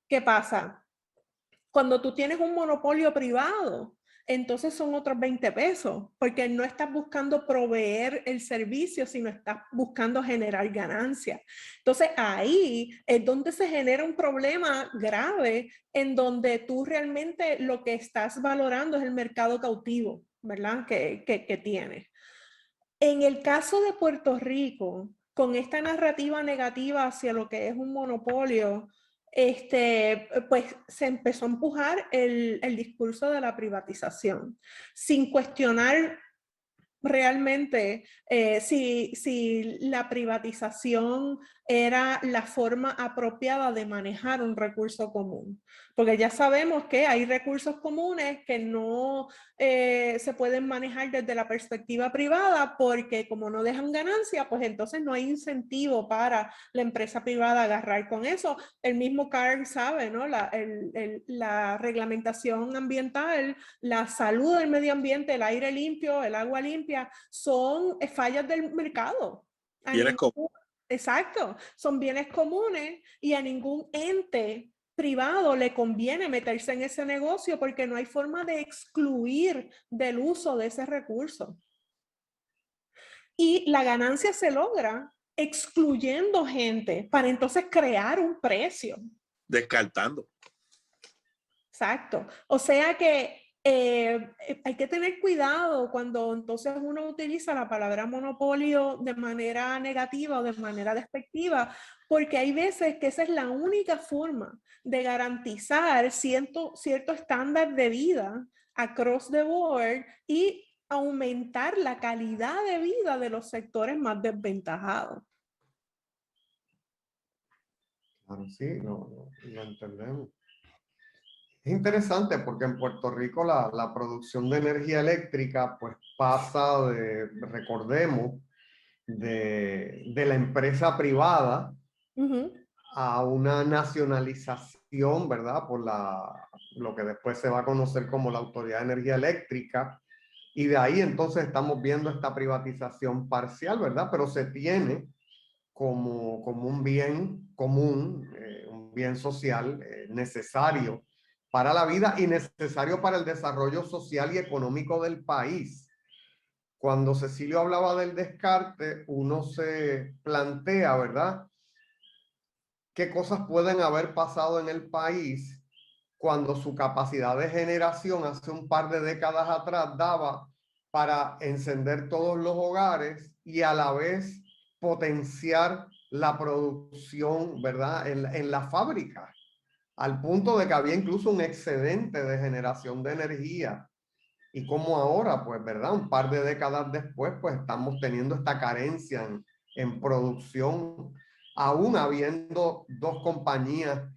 ¿Qué pasa? Cuando tú tienes un monopolio privado, entonces son otros 20 pesos, porque no estás buscando proveer el servicio, sino estás buscando generar ganancia. Entonces ahí es donde se genera un problema grave en donde tú realmente lo que estás valorando es el mercado cautivo, ¿verdad? Que tienes. En el caso de Puerto Rico, con esta narrativa negativa hacia lo que es un monopolio, pues se empezó a empujar el discurso de la privatización, sin cuestionar realmente si la privatización era la forma apropiada de manejar un recurso común. Porque ya sabemos que hay recursos comunes que no se pueden manejar desde la perspectiva privada porque como no dejan ganancia, pues entonces no hay incentivo para la empresa privada agarrar con eso. El mismo Carl sabe, ¿no? La reglamentación ambiental, la salud del medio ambiente, el aire limpio, el agua limpia, son fallas del mercado. Exacto, son bienes comunes y a ningún ente privado le conviene meterse en ese negocio porque no hay forma de excluir del uso de ese recurso. Y la ganancia se logra excluyendo gente para entonces crear un precio. Descartando. Exacto. O sea que hay que tener cuidado cuando entonces uno utiliza la palabra monopolio de manera negativa o de manera despectiva, porque hay veces que esa es la única forma de garantizar cierto estándar de vida across the board y aumentar la calidad de vida de los sectores más desventajados. Claro, sí, lo entendemos. Es interesante porque en Puerto Rico la producción de energía eléctrica pues pasa recordemos, de la empresa privada a una nacionalización, ¿verdad? Por lo que después se va a conocer como la Autoridad de Energía Eléctrica. Y de ahí entonces estamos viendo esta privatización parcial, ¿verdad? Pero se tiene como un bien común, un bien social necesario para la vida y necesario para el desarrollo social y económico del país. Cuando Cecilio hablaba del descarte, uno se plantea, ¿verdad?, qué cosas pueden haber pasado en el país cuando su capacidad de generación hace un par de décadas atrás daba para encender todos los hogares y a la vez potenciar la producción, ¿verdad? En la fábrica, al punto de que había incluso un excedente de generación de energía. Y como ahora, pues, ¿verdad? Un par de décadas después, pues estamos teniendo esta carencia en producción, aún habiendo dos compañías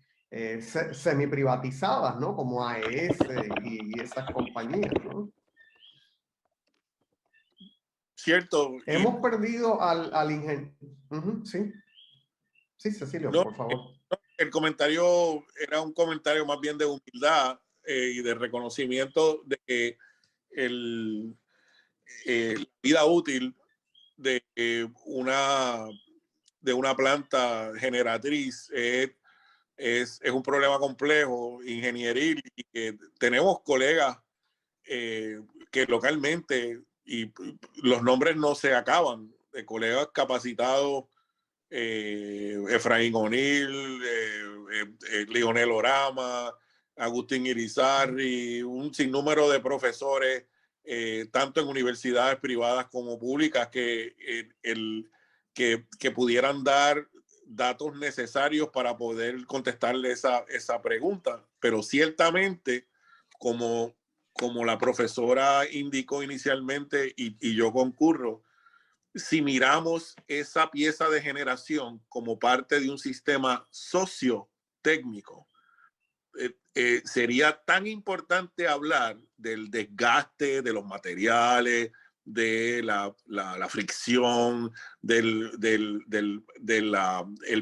semi-privatizadas, ¿no? Como AES y esas compañías, ¿no? Cierto. Hemos perdido al ingeniero. Sí. Sí, Cecilio, No, por favor. el comentario era un comentario más bien de humildad y de reconocimiento de que la vida útil de una planta generatriz es un problema complejo, ingenieril, y que tenemos colegas que localmente, y los nombres no se acaban, de colegas capacitados, Efraín O'Neill, Lionel Orama, Agustín Irizarry, un sinnúmero de profesores, tanto en universidades privadas como públicas, que pudieran dar datos necesarios para poder contestarle esa pregunta. Pero ciertamente, como la profesora indicó inicialmente, y yo concurro, si miramos esa pieza de generación como parte de un sistema sociotécnico, sería tan importante hablar del desgaste de los materiales, de la fricción, el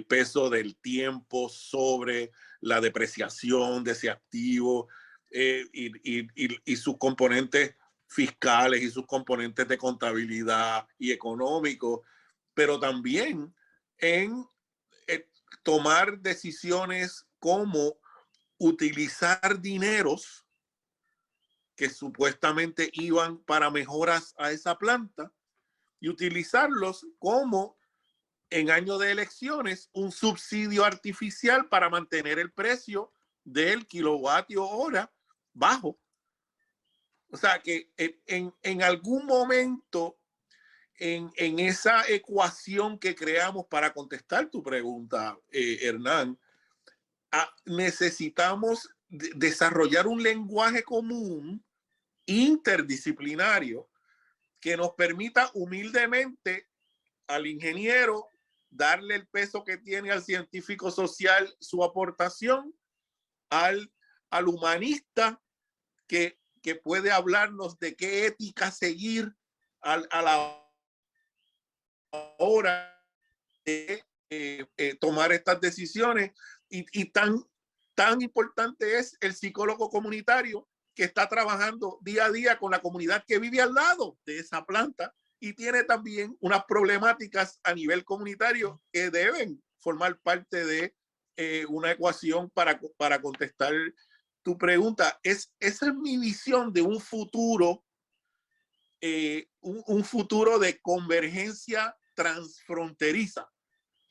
peso del tiempo sobre la depreciación de ese activo, y sus componentes fiscales y sus componentes de contabilidad y económicos, pero también en tomar decisiones como utilizar dineros que supuestamente iban para mejoras a esa planta y utilizarlos como, en año de elecciones, un subsidio artificial para mantener el precio del kilovatio hora bajo. O sea que en algún momento en esa ecuación que creamos para contestar tu pregunta, Hernán, necesitamos desarrollar un lenguaje común interdisciplinario que nos permita humildemente al ingeniero darle el peso que tiene, al científico social su aportación, al humanista que puede hablarnos de qué ética seguir a la hora de tomar estas decisiones, y tan importante es el psicólogo comunitario que está trabajando día a día con la comunidad que vive al lado de esa planta y tiene también unas problemáticas a nivel comunitario que deben formar parte de una ecuación para contestar tu pregunta. Esa es mi visión de un futuro, un futuro de convergencia transfronteriza.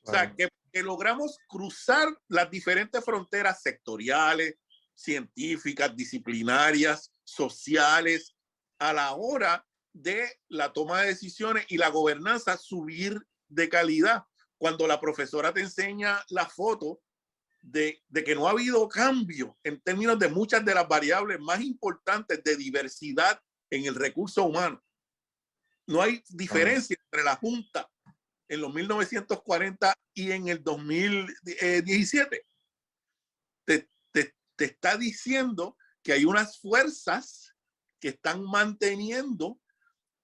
O sea, que logramos cruzar las diferentes fronteras sectoriales, científicas, disciplinarias, sociales, a la hora de la toma de decisiones y la gobernanza subir de calidad. Cuando la profesora te enseña la foto de que no ha habido cambio en términos de muchas de las variables más importantes de diversidad en el recurso humano. No hay diferencia entre la Junta en los 1940 y en el 2017. Te está diciendo que hay unas fuerzas que están manteniendo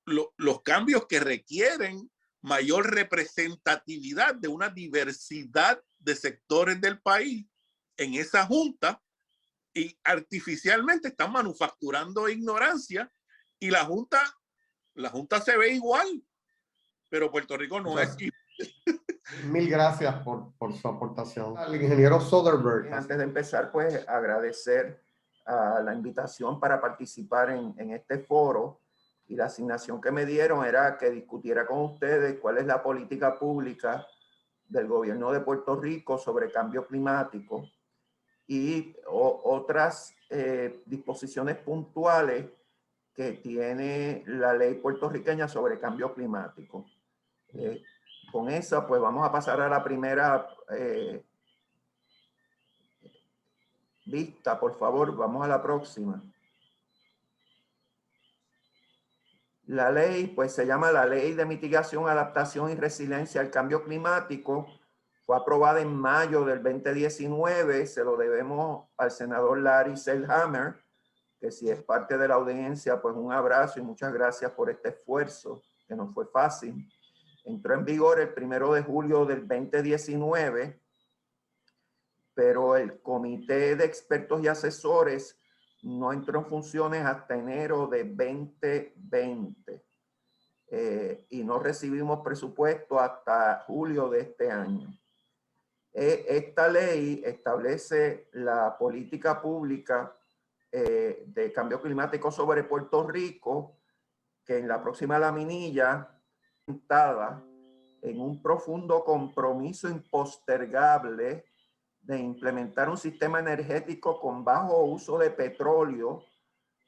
los cambios que requieren mayor representatividad de una diversidad de sectores del país en esa junta, y artificialmente están manufacturando ignorancia, y la junta se ve igual, pero Puerto Rico no es igual. Mil gracias por su aportación. Al ingeniero Soderbergh. Antes de empezar, pues agradecer la invitación para participar en este foro, y la asignación que me dieron era que discutiera con ustedes cuál es la política pública del gobierno de Puerto Rico sobre cambio climático y otras disposiciones puntuales que tiene la ley puertorriqueña sobre cambio climático. con esa, pues vamos a pasar a la primera vista, por favor. Vamos a la próxima. La ley, pues se llama la Ley de Mitigación, Adaptación y Resiliencia al Cambio Climático. Fue aprobada en mayo del 2019. Se lo debemos al senador Larry Selhammer, que si es parte de la audiencia, pues un abrazo y muchas gracias por este esfuerzo, que no fue fácil. Entró en vigor el 1 de julio del 2019, pero el Comité de Expertos y Asesores no entró en funciones hasta enero de 2020 y no recibimos presupuesto hasta julio de este año. Esta ley establece la política pública de cambio climático sobre Puerto Rico, que en la próxima laminilla está en un profundo compromiso impostergable de implementar un sistema energético con bajo uso de petróleo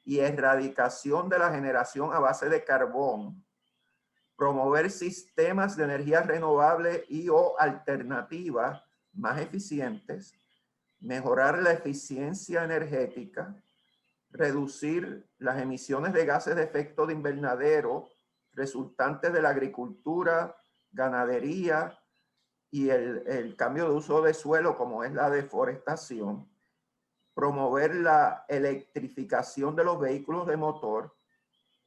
y erradicación de la generación a base de carbón, promover sistemas de energía renovable y o alternativas más eficientes, mejorar la eficiencia energética, reducir las emisiones de gases de efecto de invernadero resultantes de la agricultura, ganadería y el cambio de uso de suelo, como es la deforestación, promover la electrificación de los vehículos de motor,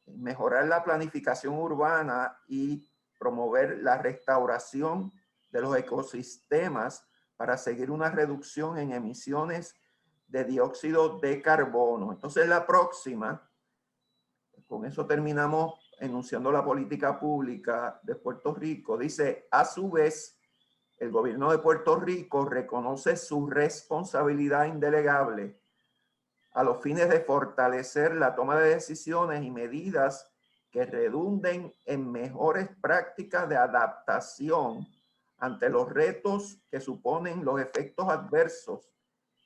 mejorar la planificación urbana y promover la restauración de los ecosistemas para seguir una reducción en emisiones de dióxido de carbono. Entonces la próxima, con eso terminamos enunciando la política pública de Puerto Rico, dice: a su vez, el gobierno de Puerto Rico reconoce su responsabilidad indelegable a los fines de fortalecer la toma de decisiones y medidas que redunden en mejores prácticas de adaptación ante los retos que suponen los efectos adversos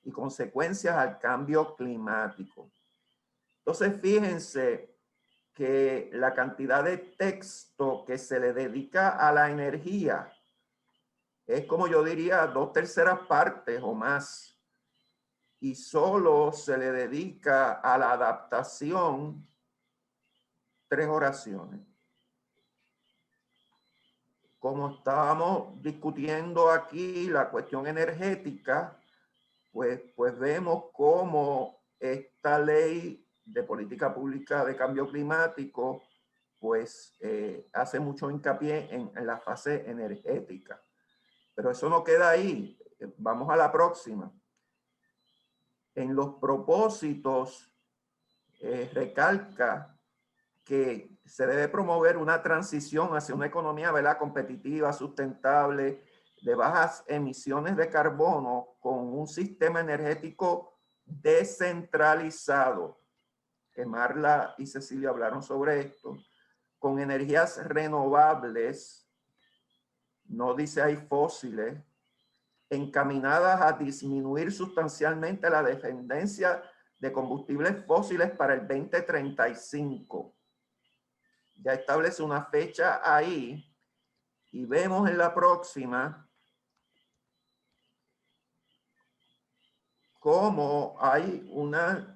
y consecuencias al cambio climático. Entonces, fíjense que la cantidad de texto que se le dedica a la energía es, como yo diría, 2/3 partes o más, y solo se le dedica a la adaptación 3 oraciones. Como estábamos discutiendo aquí la cuestión energética, pues vemos cómo esta ley de política pública de cambio climático pues hace mucho hincapié en la fase energética. Pero eso no queda ahí. Vamos a la próxima. En los propósitos recalca que se debe promover una transición hacia una economía, ¿verdad?, competitiva, sustentable, de bajas emisiones de carbono, con un sistema energético descentralizado, que Marla y Cecilia hablaron sobre esto, con energías renovables, no dice ahí fósiles, encaminadas a disminuir sustancialmente la dependencia de combustibles fósiles para el 2035. Ya establece una fecha ahí y vemos en la próxima cómo hay unas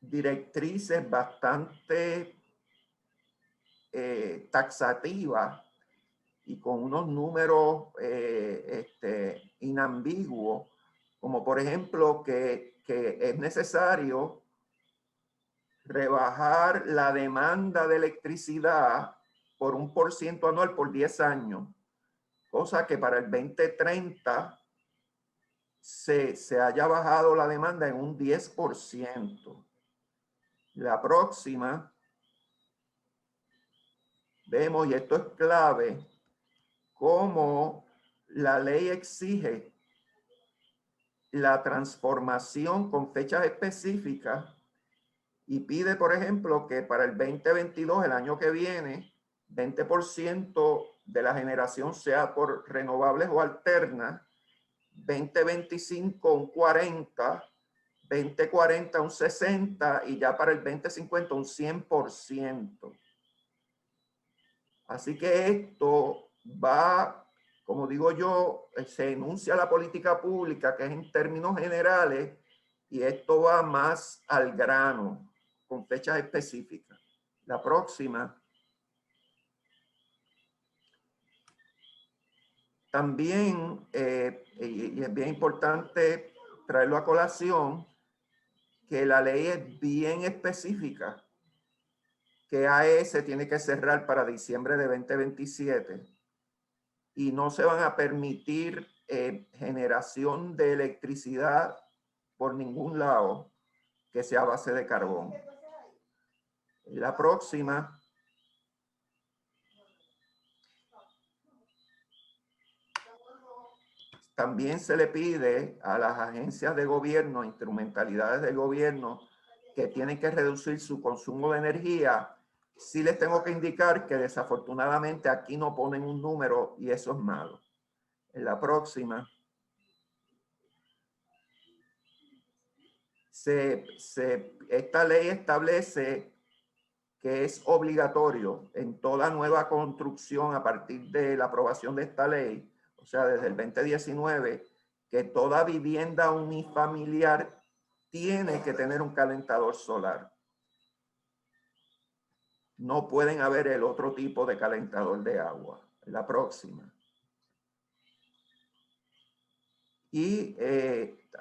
directrices bastante taxativas y con unos números inambiguos, como por ejemplo que es necesario rebajar la demanda de electricidad por 1% anual por 10 años, cosa que para el 2030 se haya bajado la demanda en un 10%. La próxima, vemos, y esto es clave, cómo la ley exige la transformación con fechas específicas y pide, por ejemplo, que para el 2022, el año que viene, 20% de la generación sea por renovables o alternas, 2025 un 40%, 2040 un 60% y ya para el 2050 un 100%. Así que esto va como digo yo, se enuncia la política pública, que es en términos generales, y esto va más al grano, con fechas específicas. La próxima. También, y es bien importante traerlo a colación, que la ley es bien específica, que AES tiene que cerrar para diciembre de 2027 y no se van a permitir generación de electricidad por ningún lado que sea a base de carbón. La próxima. También se le pide a las agencias de gobierno, instrumentalidades del gobierno, que tienen que reducir su consumo de energía. Sí les tengo que indicar que desafortunadamente aquí no ponen un número y eso es malo. En la próxima. Esta ley establece que es obligatorio en toda nueva construcción a partir de la aprobación de esta ley, o sea, desde el 2019, que toda vivienda unifamiliar tiene que tener un calentador solar. No pueden haber el otro tipo de calentador de agua. La próxima. Y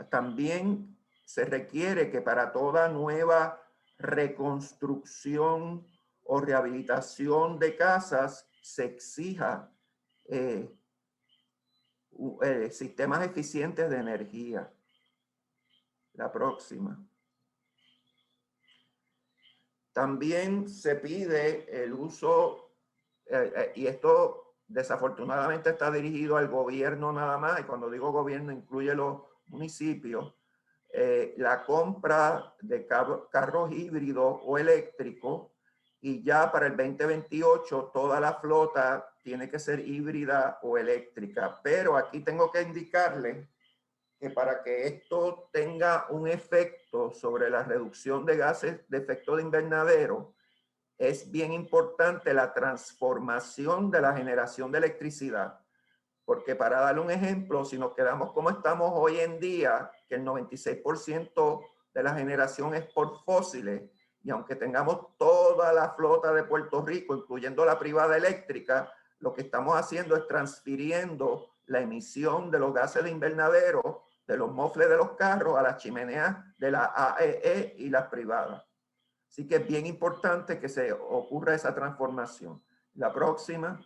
también se requiere que para toda nueva reconstrucción o rehabilitación de casas se exija sistemas eficientes de energía. La próxima. También se pide el uso, y esto desafortunadamente está dirigido al gobierno nada más, y cuando digo gobierno incluye los municipios, la compra de carros híbridos o eléctricos, y ya para el 2028 toda la flota tiene que ser híbrida o eléctrica. Pero aquí tengo que indicarle que para que esto tenga un efecto sobre la reducción de gases de efecto de invernadero, es bien importante la transformación de la generación de electricidad. Porque para darle un ejemplo, si nos quedamos como estamos hoy en día, que el 96% de la generación es por fósiles, y aunque tengamos toda la flota de Puerto Rico, incluyendo la privada eléctrica, lo que estamos haciendo es transfiriendo la emisión de los gases de invernadero de los mofles de los carros a las chimeneas de la AEE y las privadas. Así que es bien importante que se ocurra esa transformación. La próxima.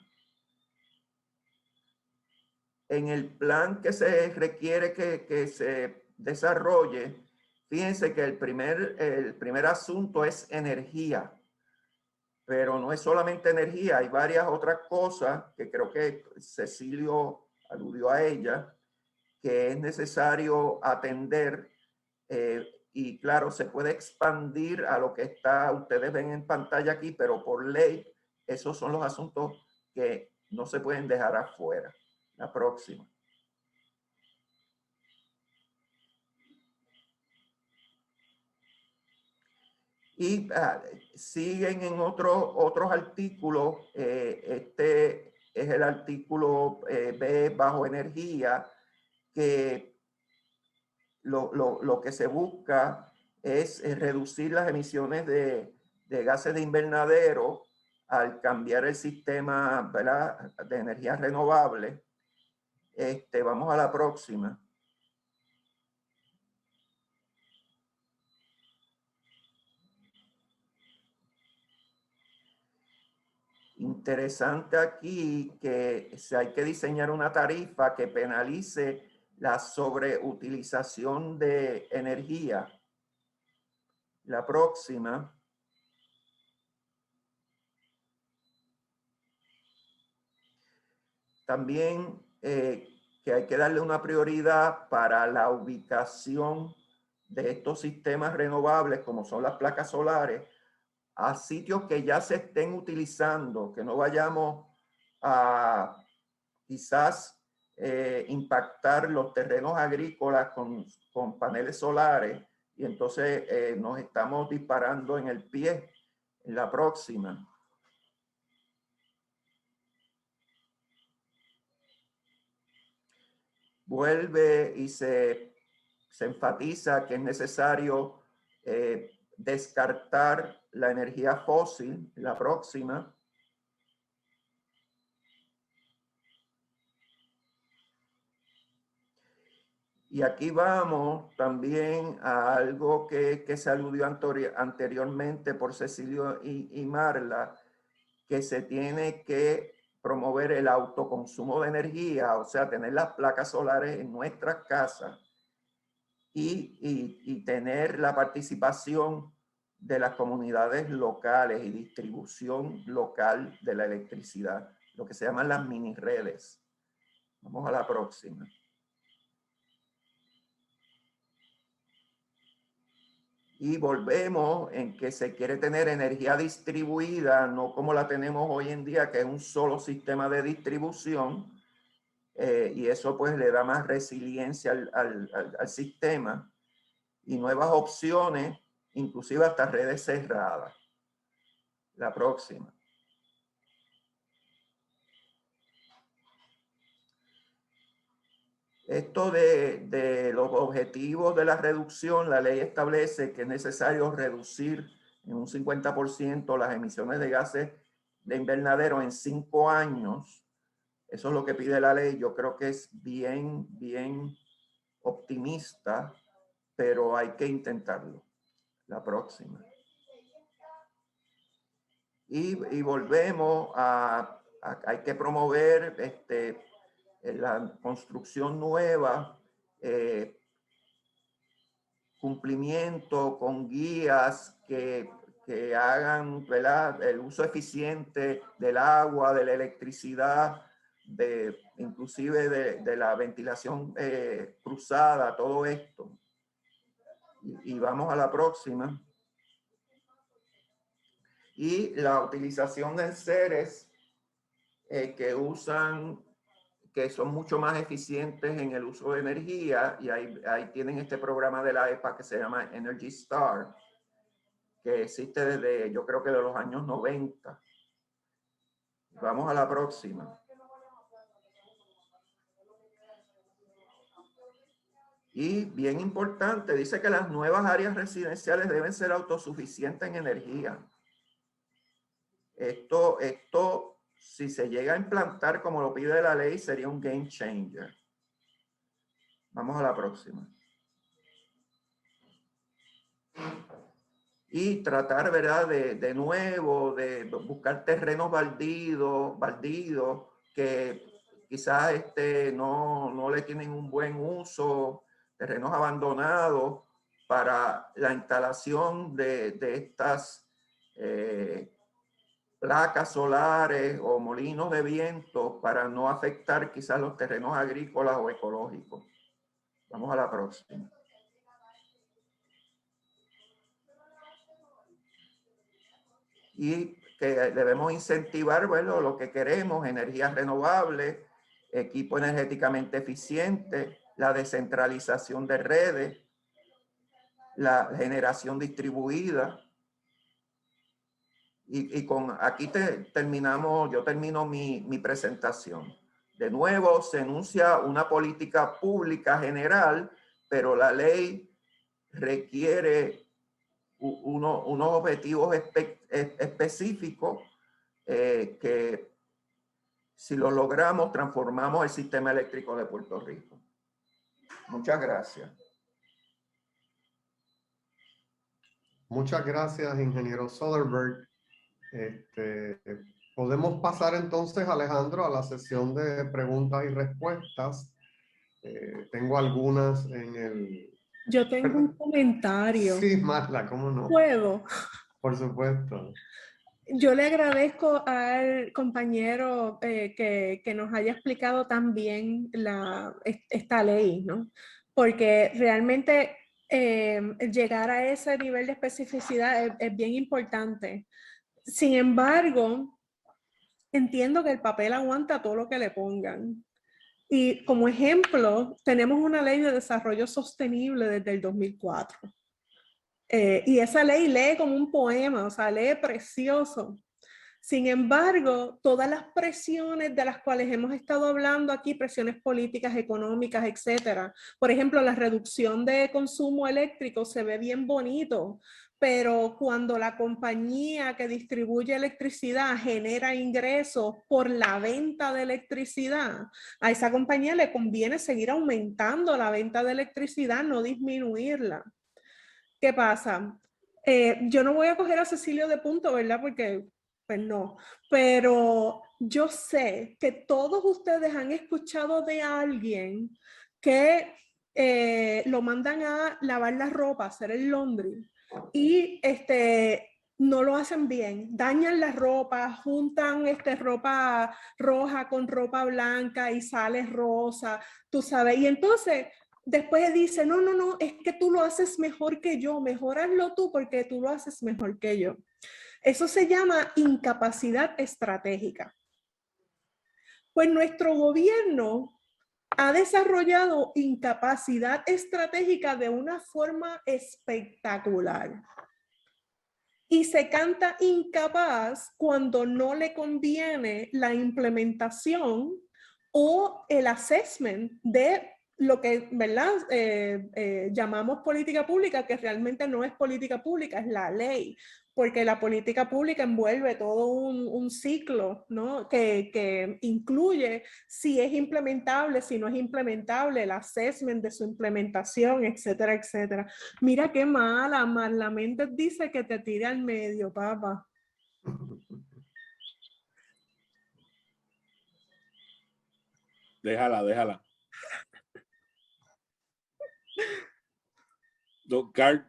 En el plan que se requiere que se desarrolle, fíjense que el primer asunto es energía, pero no es solamente energía, hay varias otras cosas que creo que Cecilio aludió a ella, que es necesario atender, y claro, se puede expandir a lo que ustedes ven en pantalla aquí, pero por ley, esos son los asuntos que no se pueden dejar afuera. La próxima. Y siguen en otros artículos. Este es el artículo B, bajo energía, que lo que se busca es reducir las emisiones de gases de invernadero al cambiar el sistema, ¿verdad?, de energía renovable. Vamos a la próxima. Interesante aquí que hay que diseñar una tarifa que penalice la sobreutilización de energía. La próxima. También que hay que darle una prioridad para la ubicación de estos sistemas renovables, como son las placas solares, a sitios que ya se estén utilizando, que no vayamos a quizás impactar los terrenos agrícolas con paneles solares, y entonces nos estamos disparando en el pie. En la próxima. vuelve y se enfatiza que es necesario descartar la energía fósil, la próxima. Y aquí vamos también a algo que se aludió anteriormente por Cecilio y Marla, que se tiene que promover el autoconsumo de energía, o sea, tener las placas solares en nuestras casas y tener la participación de las comunidades locales y distribución local de la electricidad, lo que se llaman las mini redes. Vamos a la próxima. Y volvemos en que se quiere tener energía distribuida, no como la tenemos hoy en día, que es un solo sistema de distribución, y eso pues le da más resiliencia al sistema y nuevas opciones, inclusive hasta redes cerradas. La próxima. Esto de los objetivos de la reducción, la ley establece que es necesario reducir en un 50% las emisiones de gases de invernadero en 5 años. Eso es lo que pide la ley. Yo creo que es bien optimista, pero hay que intentarlo. La próxima. Y volvemos hay que promover la construcción nueva, cumplimiento con guías que hagan, ¿verdad?, el uso eficiente del agua, de la electricidad, inclusive de la ventilación cruzada, todo esto. Y vamos a la próxima. Y la utilización de enseres que son mucho más eficientes en el uso de energía, y ahí tienen este programa de la EPA que se llama Energy Star, que existe desde, yo creo que de los años 90. Vamos a la próxima. Y bien importante, dice que las nuevas áreas residenciales deben ser autosuficientes en energía. Esto, si se llega a implantar como lo pide la ley, sería un game changer. Vamos a la próxima. Y tratar, ¿verdad?, de nuevo, de buscar terrenos baldíos que quizás no le tienen un buen uso, terrenos abandonados para la instalación de estas placas solares o molinos de viento para no afectar quizás los terrenos agrícolas o ecológicos. Vamos a la próxima. Y que debemos incentivar, bueno, lo que queremos, energías renovables, equipo energéticamente eficiente, la descentralización de redes, la generación distribuida. Y aquí yo termino mi presentación. De nuevo, se enuncia una política pública general, pero la ley requiere unos objetivos específicos que si los logramos, transformamos el sistema eléctrico de Puerto Rico. Muchas gracias. Muchas gracias, ingeniero Soderberg. Podemos pasar entonces, Alejandro, a la sesión de preguntas y respuestas. Tengo algunas en el... Yo tengo un comentario. Sí, Marla, ¿cómo no? ¿Puedo? Por supuesto. Yo le agradezco al compañero que nos haya explicado tan bien esta ley, ¿no? Porque realmente llegar a ese nivel de especificidad es bien importante. Sin embargo, entiendo que el papel aguanta todo lo que le pongan. Y como ejemplo, tenemos una ley de desarrollo sostenible desde el 2004. Y esa ley lee como un poema, o sea, lee precioso. Sin embargo, todas las presiones de las cuales hemos estado hablando aquí, presiones políticas, económicas, etcétera. Por ejemplo, la reducción de consumo eléctrico se ve bien bonito, pero cuando la compañía que distribuye electricidad genera ingresos por la venta de electricidad, a esa compañía le conviene seguir aumentando la venta de electricidad, no disminuirla. ¿Qué pasa? Yo no voy a coger a Cecilio de punto, ¿verdad? Porque, pues no. Pero yo sé que todos ustedes han escuchado de alguien que lo mandan a lavar la ropa, a hacer el laundry, y no lo hacen bien, dañan la ropa, juntan ropa roja con ropa blanca y sale rosa, tú sabes, y entonces después dice, no, no, no, es que tú lo haces mejor que yo, mejoraslo tú porque tú lo haces mejor que yo. Eso se llama incapacidad estratégica. Pues nuestro gobierno ha desarrollado incapacidad estratégica de una forma espectacular. Y se canta incapaz cuando no le conviene la implementación o el assessment de lo que, ¿verdad? Llamamos política pública, que realmente no es política pública, es la ley, porque la política pública envuelve todo un ciclo, ¿no? Que incluye si es implementable, si no es implementable, el assessment de su implementación, etcétera, etcétera. Mira qué mala, Marla Méndez dice que te tire al medio, papá. Déjala, déjala. No, Carl,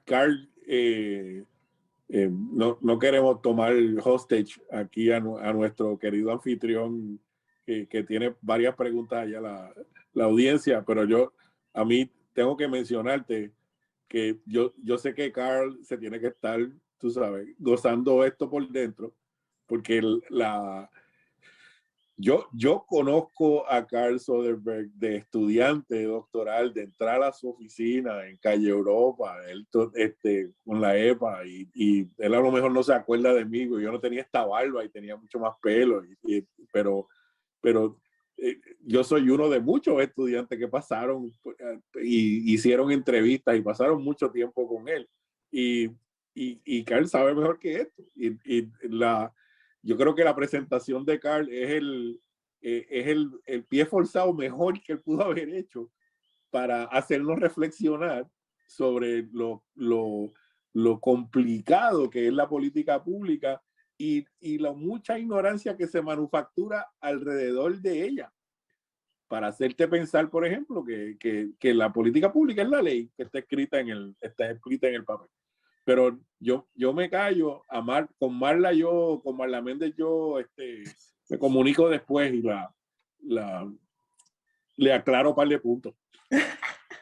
no queremos tomar hostage aquí a nuestro querido anfitrión que tiene varias preguntas allá la audiencia, pero a mí tengo que mencionarte que yo sé que Carl se tiene que estar, tú sabes, gozando esto por dentro, porque yo conozco a Carl Soderberg de estudiante doctoral, de entrar a su oficina en Calle Europa, él, con la EPA, y él a lo mejor no se acuerda de mí, yo no tenía esta barba y tenía mucho más pelo, pero yo soy uno de muchos estudiantes que pasaron y hicieron entrevistas y pasaron mucho tiempo con él. Y Carl sabe mejor que esto. Yo creo que la presentación de Carl es el pie forzado mejor que él pudo haber hecho para hacernos reflexionar sobre lo complicado que es la política pública y la mucha ignorancia que se manufactura alrededor de ella. Para hacerte pensar, por ejemplo, que la política pública es la ley que está escrita en el papel. Pero yo me callo, con Marla Méndez me comunico después y le aclaro un par de puntos.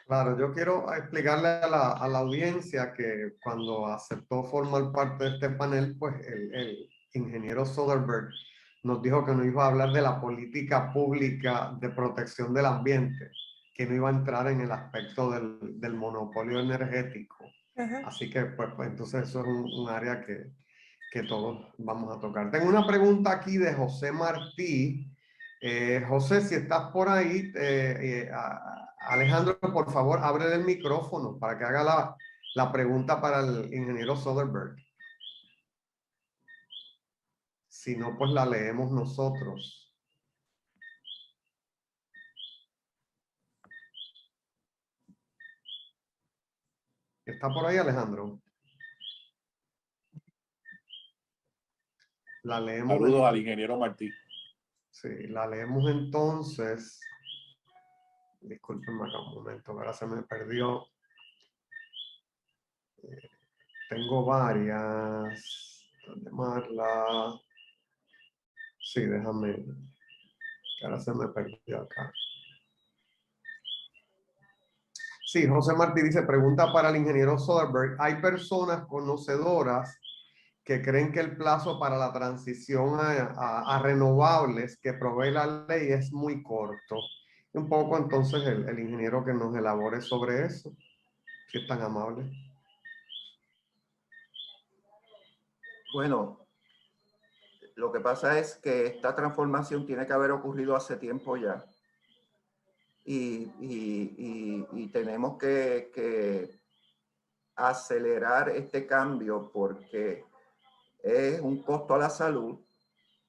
Claro, yo quiero explicarle a la audiencia que cuando aceptó formar parte de este panel, pues el ingeniero Soderberg nos dijo que no iba a hablar de la política pública de protección del ambiente, que no iba a entrar en el aspecto del monopolio energético. Ajá. Así que pues entonces eso es un área que todos vamos a tocar. Tengo una pregunta aquí de José Martí. José, si estás por ahí, Alejandro, por favor, abre el micrófono para que haga la pregunta para el ingeniero Soderberg. Si no, pues la leemos nosotros. ¿Está por ahí, Alejandro? La leemos. Saludos al ingeniero Martí. Sí, la leemos entonces. Discúlpenme acá un momento, ahora se me perdió. Tengo varias. ¿Dónde Marla? Sí, déjame. Que ahora se me perdió acá. Sí, José Martí dice, pregunta para el ingeniero Soderberg. ¿Hay personas conocedoras que creen que el plazo para la transición a renovables que provee la ley es muy corto? Un poco entonces el ingeniero que nos elabore sobre eso, si es tan amable. Bueno, Lo que pasa es que esta transformación tiene que haber ocurrido hace tiempo ya. Y tenemos que acelerar este cambio porque es un costo a la salud,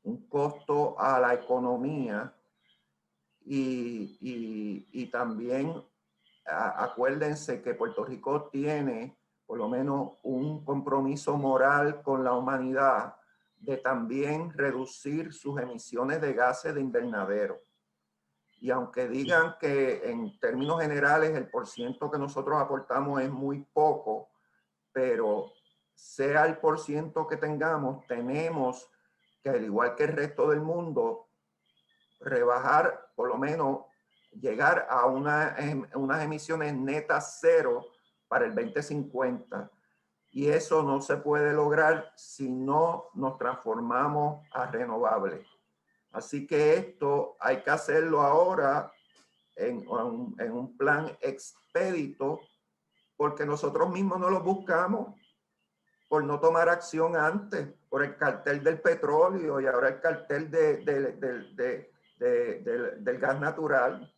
un costo a la economía y también acuérdense que Puerto Rico tiene por lo menos un compromiso moral con la humanidad de también reducir sus emisiones de gases de invernadero. Y aunque digan que en términos generales el porciento que nosotros aportamos es muy poco, pero sea el porciento que tengamos, tenemos que, al igual que el resto del mundo, rebajar, por lo menos llegar a unas emisiones netas cero para el 2050. Y eso no se puede lograr si no nos transformamos a renovables. Así que esto hay que hacerlo ahora en un plan expedito, porque nosotros mismos no lo buscamos por no tomar acción antes, por el cartel del petróleo y ahora el cartel del gas natural.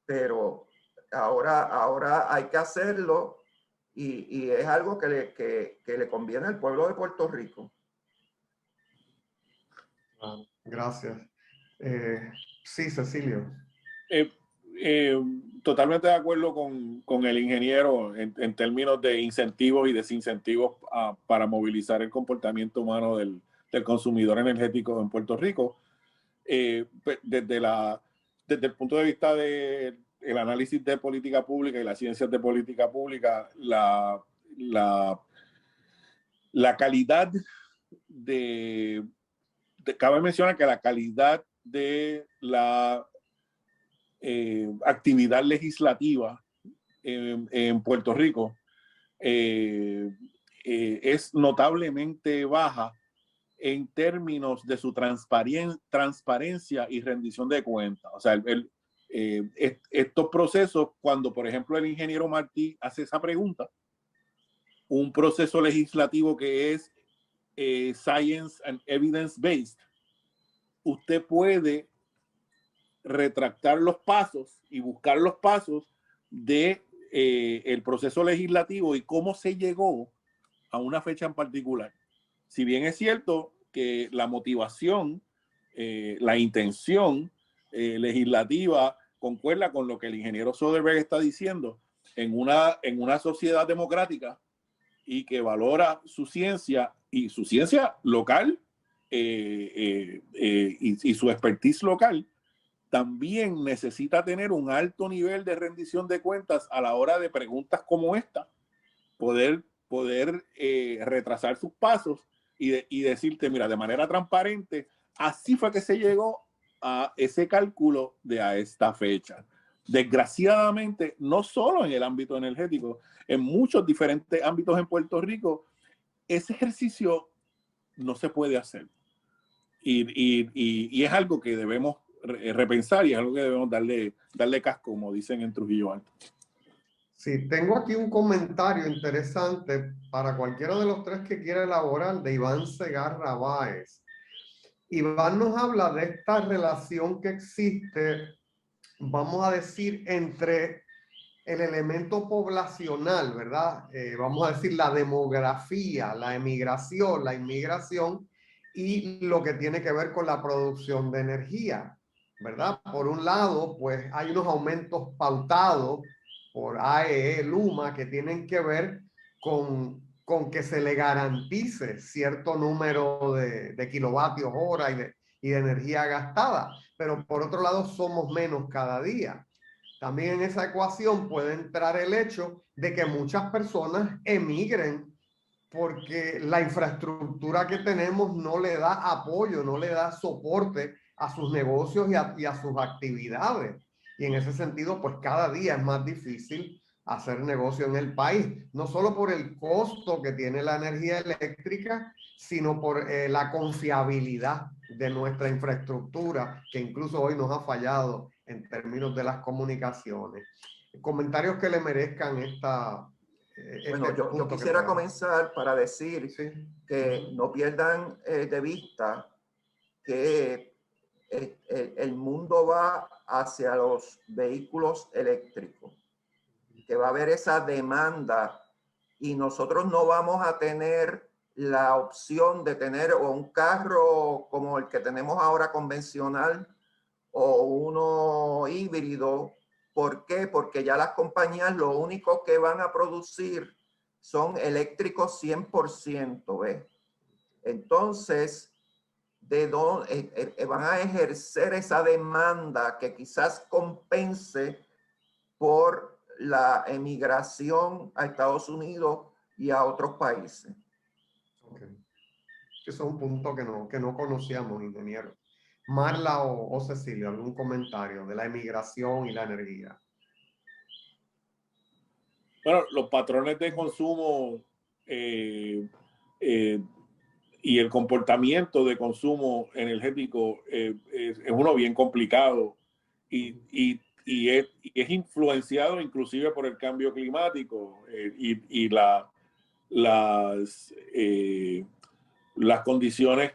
Pero ahora hay que hacerlo y es algo que le conviene al pueblo de Puerto Rico. Gracias. Sí, Cecilio. Totalmente de acuerdo con el ingeniero en términos de incentivos y desincentivos para movilizar el comportamiento humano del consumidor energético en Puerto Rico. Pues desde el punto de vista del análisis de política pública y las ciencias de política pública, la calidad cabe mencionar que la calidad de la actividad legislativa en Puerto Rico es notablemente baja en términos de su transparencia y rendición de cuentas. O sea, estos procesos, cuando por ejemplo el ingeniero Martí hace esa pregunta, un proceso legislativo que es science and evidence based, usted puede retractar los pasos y buscar los pasos de el proceso legislativo y cómo se llegó a una fecha en particular. Si bien es cierto que la motivación, la intención legislativa concuerda con lo que el ingeniero Soderberg está diciendo, en una sociedad democrática y que valora su ciencia y su ciencia local y su expertise local, también necesita tener un alto nivel de rendición de cuentas a la hora de preguntas como esta, poder retrasar sus pasos y decirte, mira, de manera transparente, así fue que se llegó a ese cálculo a esta fecha. Desgraciadamente, no solo en el ámbito energético, en muchos diferentes ámbitos en Puerto Rico, ese ejercicio no se puede hacer. Y es algo que debemos repensar y es algo que debemos darle casco, como dicen en Trujillo Alto. Sí, tengo aquí un comentario interesante para cualquiera de los tres que quiera elaborar, de Iván Segarra Báez. Iván nos habla de esta relación que existe, vamos a decir, entre el elemento poblacional, ¿verdad? Vamos a decir la demografía, la emigración, la inmigración y lo que tiene que ver con la producción de energía, ¿verdad? Por un lado, pues hay unos aumentos pautados por AEE, Luma, que tienen que ver con que se le garantice cierto número de kilovatios hora y de energía gastada, pero por otro lado somos menos cada día. También en esa ecuación puede entrar el hecho de que muchas personas emigren porque la infraestructura que tenemos no le da apoyo, no le da soporte a sus negocios y a sus actividades. Y en ese sentido, pues cada día es más difícil hacer negocio en el país, no solo por el costo que tiene la energía eléctrica, sino por la confiabilidad de nuestra infraestructura, que incluso hoy nos ha fallado en términos de las comunicaciones. Comentarios que le merezcan Bueno, yo quisiera comenzar para decir que no pierdan de vista que el mundo va hacia los vehículos eléctricos, que va a haber esa demanda y nosotros no vamos a tener la opción de tener o un carro como el que tenemos ahora convencional o uno híbrido. ¿Por qué? Porque ya las compañías lo único que van a producir son eléctricos 100%, ¿ves? Entonces, ¿de dónde van a ejercer esa demanda que quizás compense por la emigración a Estados Unidos y a otros países? Okay. Eso es un punto que no conocíamos, ingeniero. Marla o Cecilia, ¿algún comentario de la emigración y la energía? Bueno, los patrones de consumo y el comportamiento de consumo energético es uno bien complicado y es influenciado inclusive por el cambio climático y las condiciones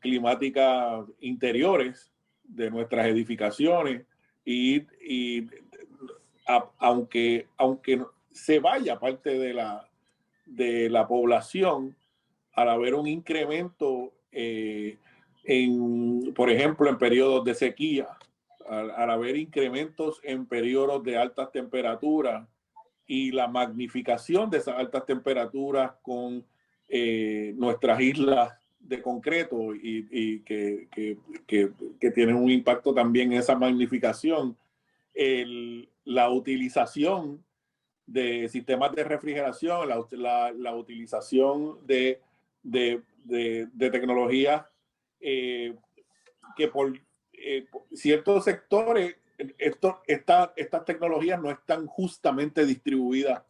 climáticas interiores de nuestras edificaciones aunque se vaya parte de la población, al haber un incremento por ejemplo, en periodos de sequía, al haber incrementos en periodos de altas temperaturas y la magnificación de esas altas temperaturas con nuestras islas de concreto y que tienen un impacto también en esa magnificación, la utilización de sistemas de refrigeración, la utilización de tecnologías que por ciertos sectores estas tecnologías no están justamente distribuidas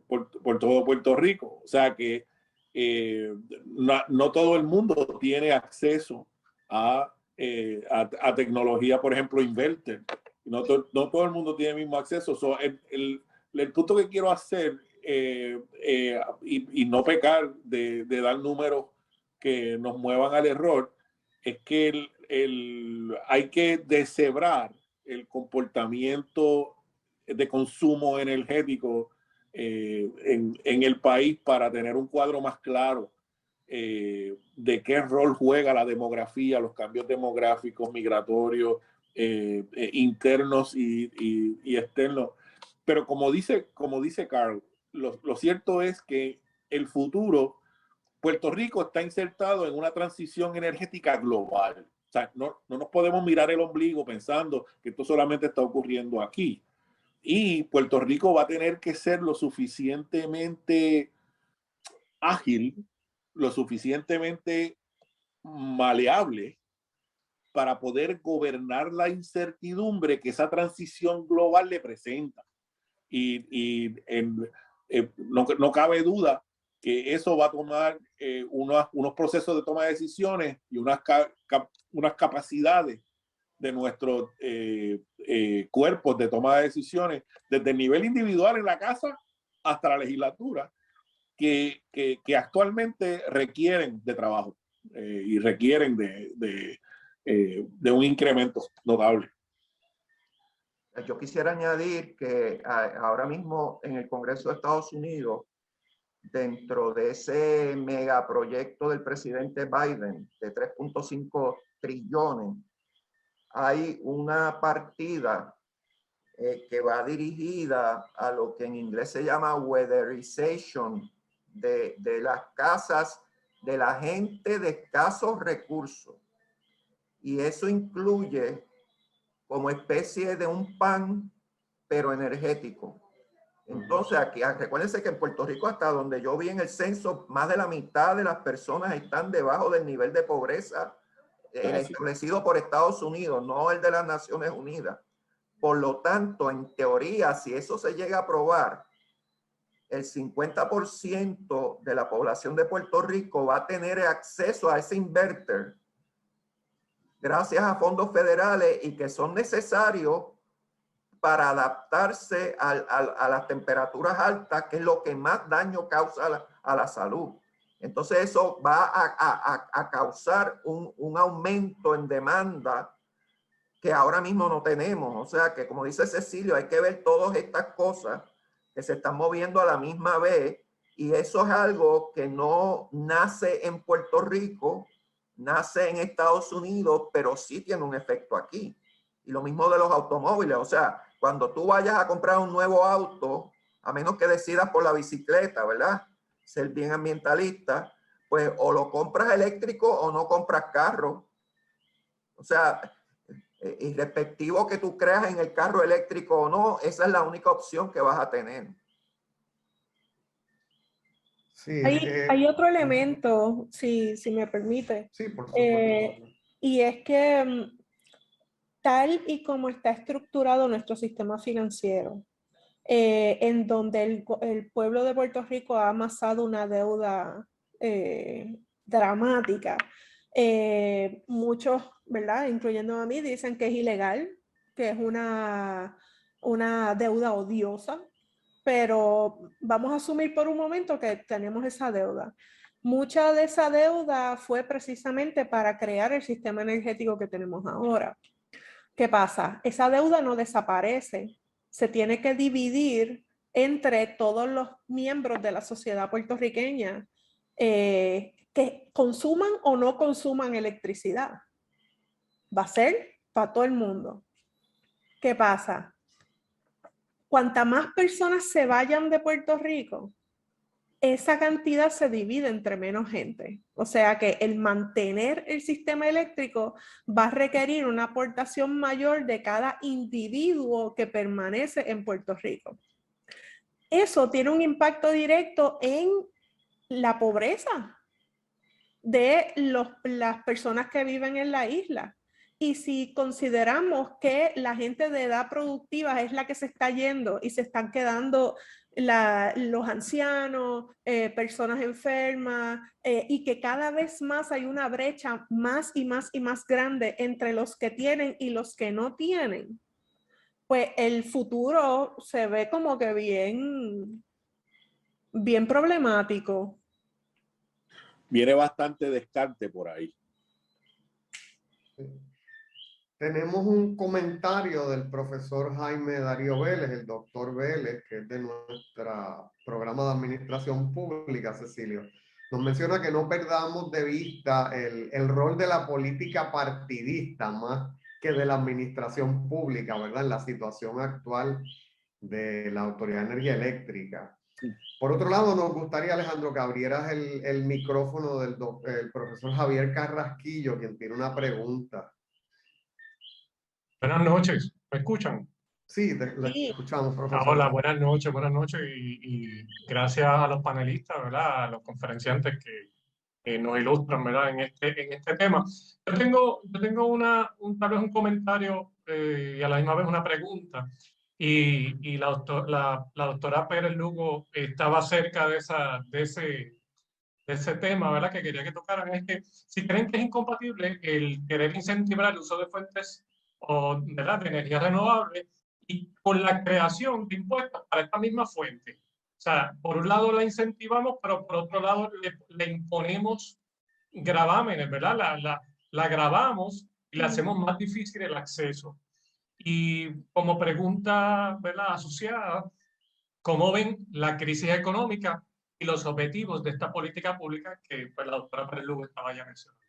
por todo Puerto Rico. O sea que no todo el mundo tiene acceso a tecnología, por ejemplo, inverter. No todo el mundo tiene el mismo acceso. El punto que quiero hacer y no pecar de dar números que nos muevan al error es que hay que deshebrar el comportamiento de consumo energético en el país para tener un cuadro más claro de qué rol juega la demografía, los cambios demográficos, migratorios, internos y externos. Pero como dice Carl, lo cierto es que el futuro, Puerto Rico está insertado en una transición energética global. O sea, no nos podemos mirar el ombligo pensando que esto solamente está ocurriendo aquí. Y Puerto Rico va a tener que ser lo suficientemente ágil, lo suficientemente maleable para poder gobernar la incertidumbre que esa transición global le presenta. No cabe duda que eso va a tomar unos procesos de toma de decisiones y unas capacidades de nuestros cuerpos de toma de decisiones, desde el nivel individual en la casa hasta la legislatura, que actualmente requieren de trabajo y requieren de un incremento notable. Yo quisiera añadir que ahora mismo en el Congreso de Estados Unidos, dentro de ese megaproyecto del presidente Biden de 3.5 trillones, hay una partida que va dirigida a lo que en inglés se llama weatherization de las casas de la gente de escasos recursos. Y eso incluye como especie de un pan, pero energético. Entonces, aquí, recuérdense que en Puerto Rico, hasta donde yo vi en el censo, más de la mitad de las personas están debajo del nivel de pobreza establecido por Estados Unidos, no el de las Naciones Unidas. Por lo tanto, en teoría, si eso se llega a aprobar, el 50% de la población de Puerto Rico va a tener acceso a ese inverter gracias a fondos federales y que son necesarios para adaptarse a las temperaturas altas, que es lo que más daño causa a la salud. Entonces eso va a causar un aumento en demanda que ahora mismo no tenemos. O sea que, como dice Cecilio, hay que ver todas estas cosas que se están moviendo a la misma vez, y eso es algo que no nace en Puerto Rico, nace en Estados Unidos, pero sí tiene un efecto aquí. Y lo mismo de los automóviles. O sea, cuando tú vayas a comprar un nuevo auto, a menos que decidas por la bicicleta, ¿verdad? Ser bien ambientalista, pues o lo compras eléctrico o no compras carro. O sea, irrespectivo que tú creas en el carro eléctrico o no, esa es la única opción que vas a tener. Sí, Hay otro elemento, si me permite. sí, por supuesto. Y es que tal y como está estructurado nuestro sistema financiero, en donde el pueblo de Puerto Rico ha amasado una deuda dramática. Muchos, ¿verdad? Incluyendo a mí, dicen que es ilegal, que es una deuda odiosa, pero vamos a asumir por un momento que tenemos esa deuda. Mucha de esa deuda fue precisamente para crear el sistema energético que tenemos ahora. ¿Qué pasa? Esa deuda no desaparece, se tiene que dividir entre todos los miembros de la sociedad puertorriqueña que consuman o no consuman electricidad. Va a ser para todo el mundo. ¿Qué pasa? Cuanta más personas se vayan de Puerto Rico, esa cantidad se divide entre menos gente. O sea que el mantener el sistema eléctrico va a requerir una aportación mayor de cada individuo que permanece en Puerto Rico. Eso tiene un impacto directo en la pobreza de las personas que viven en la isla. Y si consideramos que la gente de edad productiva es la que se está yendo y se están quedando los ancianos, personas enfermas, y que cada vez más hay una brecha más y más y más grande entre los que tienen y los que no tienen, pues el futuro se ve como que bien problemático. Viene bastante descarte por ahí. Tenemos un comentario del profesor Jaime Darío Vélez, el doctor Vélez, que es de nuestro programa de administración pública, Cecilio. Nos menciona que no perdamos de vista el rol de la política partidista más que de la administración pública, ¿verdad? En la situación actual de la Autoridad de Energía Eléctrica. Por otro lado, nos gustaría, Alejandro, que abrieras el micrófono del profesor Javier Carrasquillo, quien tiene una pregunta. Buenas noches, ¿me escuchan? Sí, le escuchamos, profesor. Hola, buenas noches y gracias a los panelistas, ¿verdad? A los conferenciantes que nos ilustran, ¿verdad? En este tema. Yo tengo tal vez un comentario y a la misma vez una pregunta. Y la doctora Pérez Lugo estaba cerca de ese tema, ¿verdad? Que quería que tocaran. Es que si creen que es incompatible el querer incentivar el uso de fuentes ¿verdad? De energía renovable y con la creación de impuestos para esta misma fuente. O sea, por un lado la incentivamos, pero por otro lado le imponemos gravámenes, ¿verdad? La gravamos y le hacemos más difícil el acceso. Y como pregunta, ¿verdad? Asociada, ¿cómo ven la crisis económica y los objetivos de esta política pública que pues, la doctora Pérez Lugo estaba ya mencionando?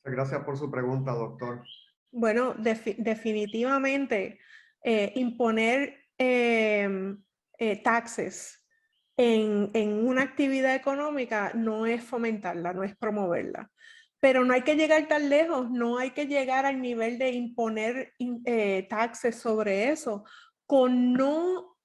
Gracias por su pregunta, doctor. Bueno, definitivamente imponer taxes en una actividad económica no es fomentarla, no es promoverla. Pero no hay que llegar tan lejos, no hay que llegar al nivel de imponer taxes sobre eso, con no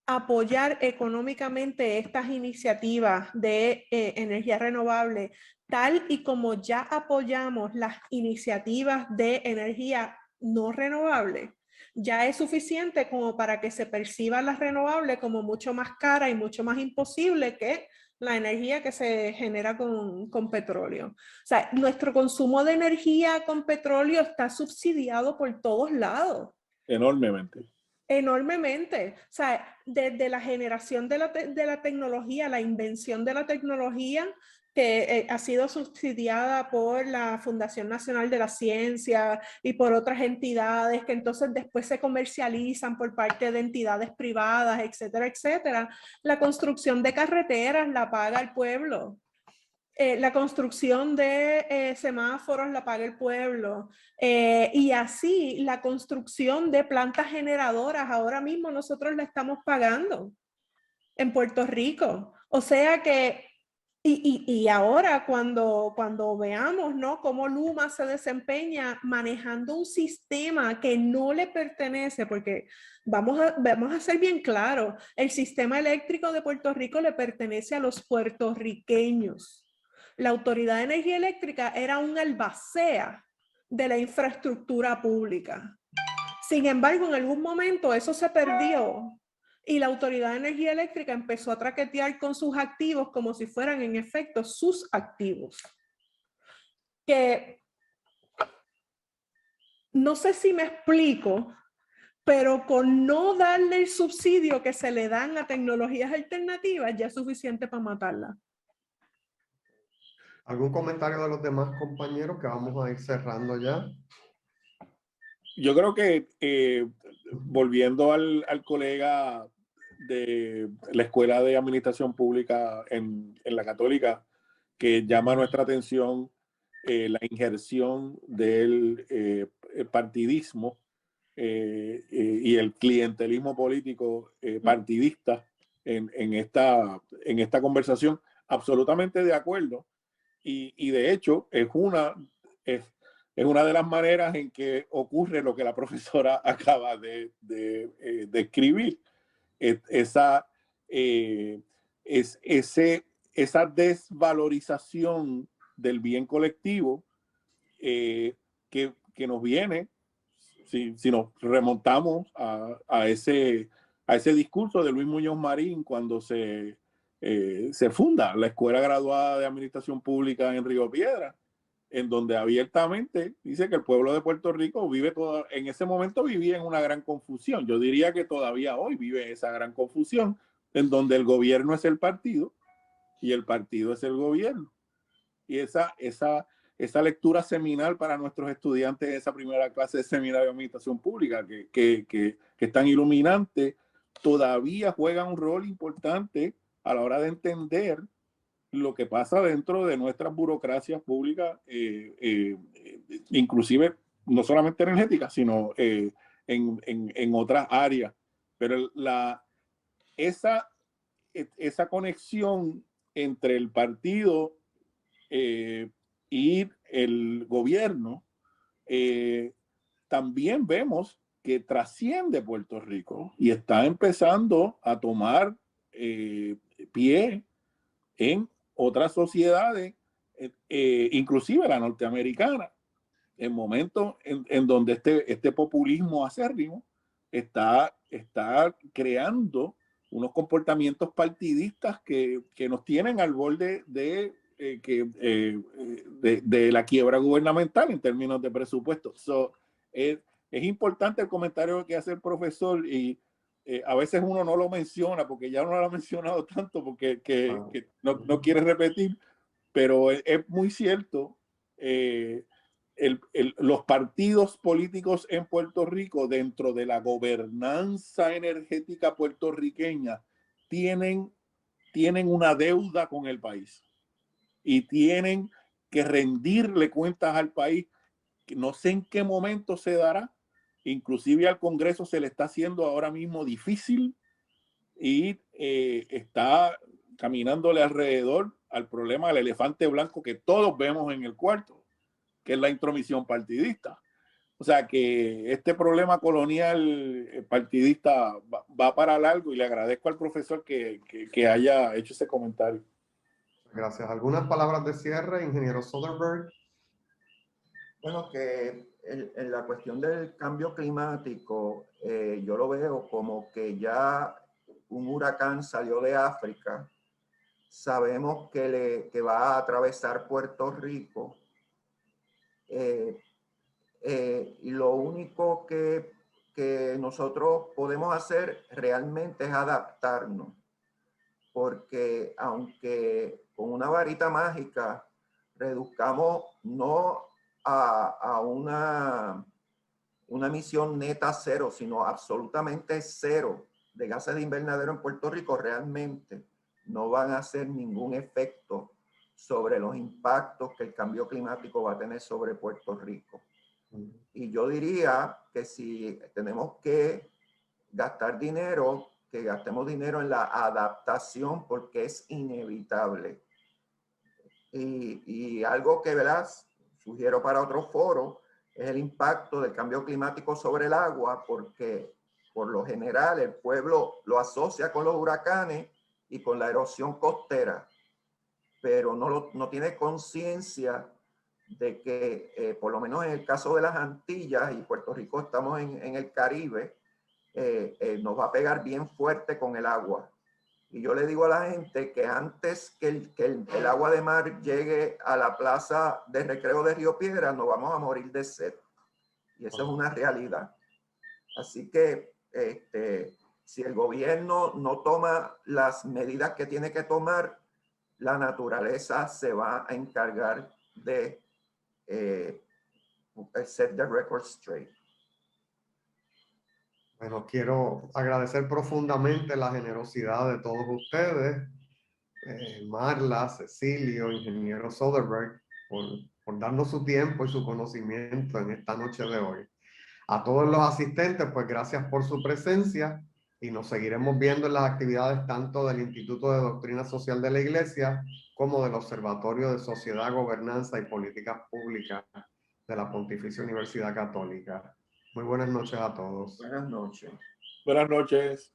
apoyar económicamente estas iniciativas de energía renovable, tal y como ya apoyamos las iniciativas de energía no renovable. Ya es suficiente como para que se perciba la renovable como mucho más cara y mucho más imposible que la energía que se genera con petróleo. O sea, nuestro consumo de energía con petróleo está subsidiado por todos lados. Enormemente. Enormemente. O sea, desde la generación de la tecnología, la invención de la tecnología, que ha sido subsidiada por la Fundación Nacional de la Ciencia y por otras entidades que entonces después se comercializan por parte de entidades privadas, etcétera, etcétera. La construcción de carreteras la paga el pueblo. La construcción de semáforos la paga el pueblo, y así la construcción de plantas generadoras ahora mismo nosotros la estamos pagando en Puerto Rico. O sea que, y ahora cuando veamos, ¿no?, cómo Luma se desempeña manejando un sistema que no le pertenece, porque vamos a ser bien claros, el sistema eléctrico de Puerto Rico le pertenece a los puertorriqueños. La Autoridad de Energía Eléctrica era un albacea de la infraestructura pública. Sin embargo, en algún momento eso se perdió y la Autoridad de Energía Eléctrica empezó a traquetear con sus activos como si fueran en efecto sus activos. Que no sé si me explico, pero con no darle el subsidio que se le dan a tecnologías alternativas ya es suficiente para matarla. ¿Algún comentario de los demás compañeros que vamos a ir cerrando ya? Yo creo que volviendo al colega de la Escuela de Administración Pública en la Católica, que llama nuestra atención la injerción del partidismo y el clientelismo político partidista en esta conversación, absolutamente de acuerdo. Y de hecho es una de las maneras en que ocurre lo que la profesora acaba de escribir. Esa desvalorización del bien colectivo que nos viene, si nos remontamos a ese discurso de Luis Muñoz Marín cuando se funda la Escuela Graduada de Administración Pública en Río Piedras, en donde abiertamente dice que el pueblo de Puerto Rico en ese momento vivía en una gran confusión. Yo diría que todavía hoy vive esa gran confusión, en donde el gobierno es el partido y el partido es el gobierno. Y esa lectura seminal para nuestros estudiantes, esa primera clase de seminario de administración pública, que es tan iluminante, todavía juega un rol importante a la hora de entender lo que pasa dentro de nuestras burocracias públicas, inclusive no solamente energéticas, sino en otras áreas. Pero esa conexión entre el partido y el gobierno, también vemos que trasciende Puerto Rico y está empezando a tomar pie en otras sociedades, inclusive la norteamericana, en momentos en donde este populismo acérrimo está creando unos comportamientos partidistas que nos tienen al borde de la quiebra gubernamental en términos de presupuesto. Es importante el comentario que hace el profesor y a veces uno no lo menciona porque ya no lo ha mencionado tanto porque no quiere repetir, pero es muy cierto. Los partidos políticos en Puerto Rico dentro de la gobernanza energética puertorriqueña tienen una deuda con el país y tienen que rendirle cuentas al país. No sé en qué momento se dará. Inclusive al Congreso se le está haciendo ahora mismo difícil y está caminándole alrededor al problema del elefante blanco que todos vemos en el cuarto, que es la intromisión partidista. O sea que este problema colonial partidista va para largo y le agradezco al profesor que haya hecho ese comentario. Gracias. ¿Algunas palabras de cierre, ingeniero Soderberg? Bueno, que en la cuestión del cambio climático, yo lo veo como que ya un huracán salió de África. Sabemos que va a atravesar Puerto Rico. Y lo único que que nosotros podemos hacer realmente es adaptarnos, porque aunque con una varita mágica reduzcamos no a una emisión neta cero, sino absolutamente cero de gases de invernadero en Puerto Rico, realmente no van a hacer ningún efecto sobre los impactos que el cambio climático va a tener sobre Puerto Rico. Y yo diría que si tenemos que gastar dinero, que gastemos dinero en la adaptación, porque es inevitable. Y algo que, ¿verdad?, sugiero para otro foro, es el impacto del cambio climático sobre el agua, porque por lo general el pueblo lo asocia con los huracanes y con la erosión costera, pero no tiene conciencia de que, por lo menos en el caso de las Antillas y Puerto Rico, estamos en el Caribe, nos va a pegar bien fuerte con el agua. Y yo le digo a la gente que antes que el agua de mar llegue a la plaza de recreo de Río Piedras, nos vamos a morir de sed. Y eso es una realidad. Así que si el gobierno no toma las medidas que tiene que tomar, la naturaleza se va a encargar de set the record straight. Bueno, quiero agradecer profundamente la generosidad de todos ustedes, Marla, Cecilio, ingeniero Soderberg, por darnos su tiempo y su conocimiento en esta noche de hoy. A todos los asistentes, pues gracias por su presencia y nos seguiremos viendo en las actividades tanto del Instituto de Doctrina Social de la Iglesia como del Observatorio de Sociedad, Gobernanza y Políticas Públicas de la Pontificia Universidad Católica. Muy buenas noches a todos. Buenas noches. Buenas noches.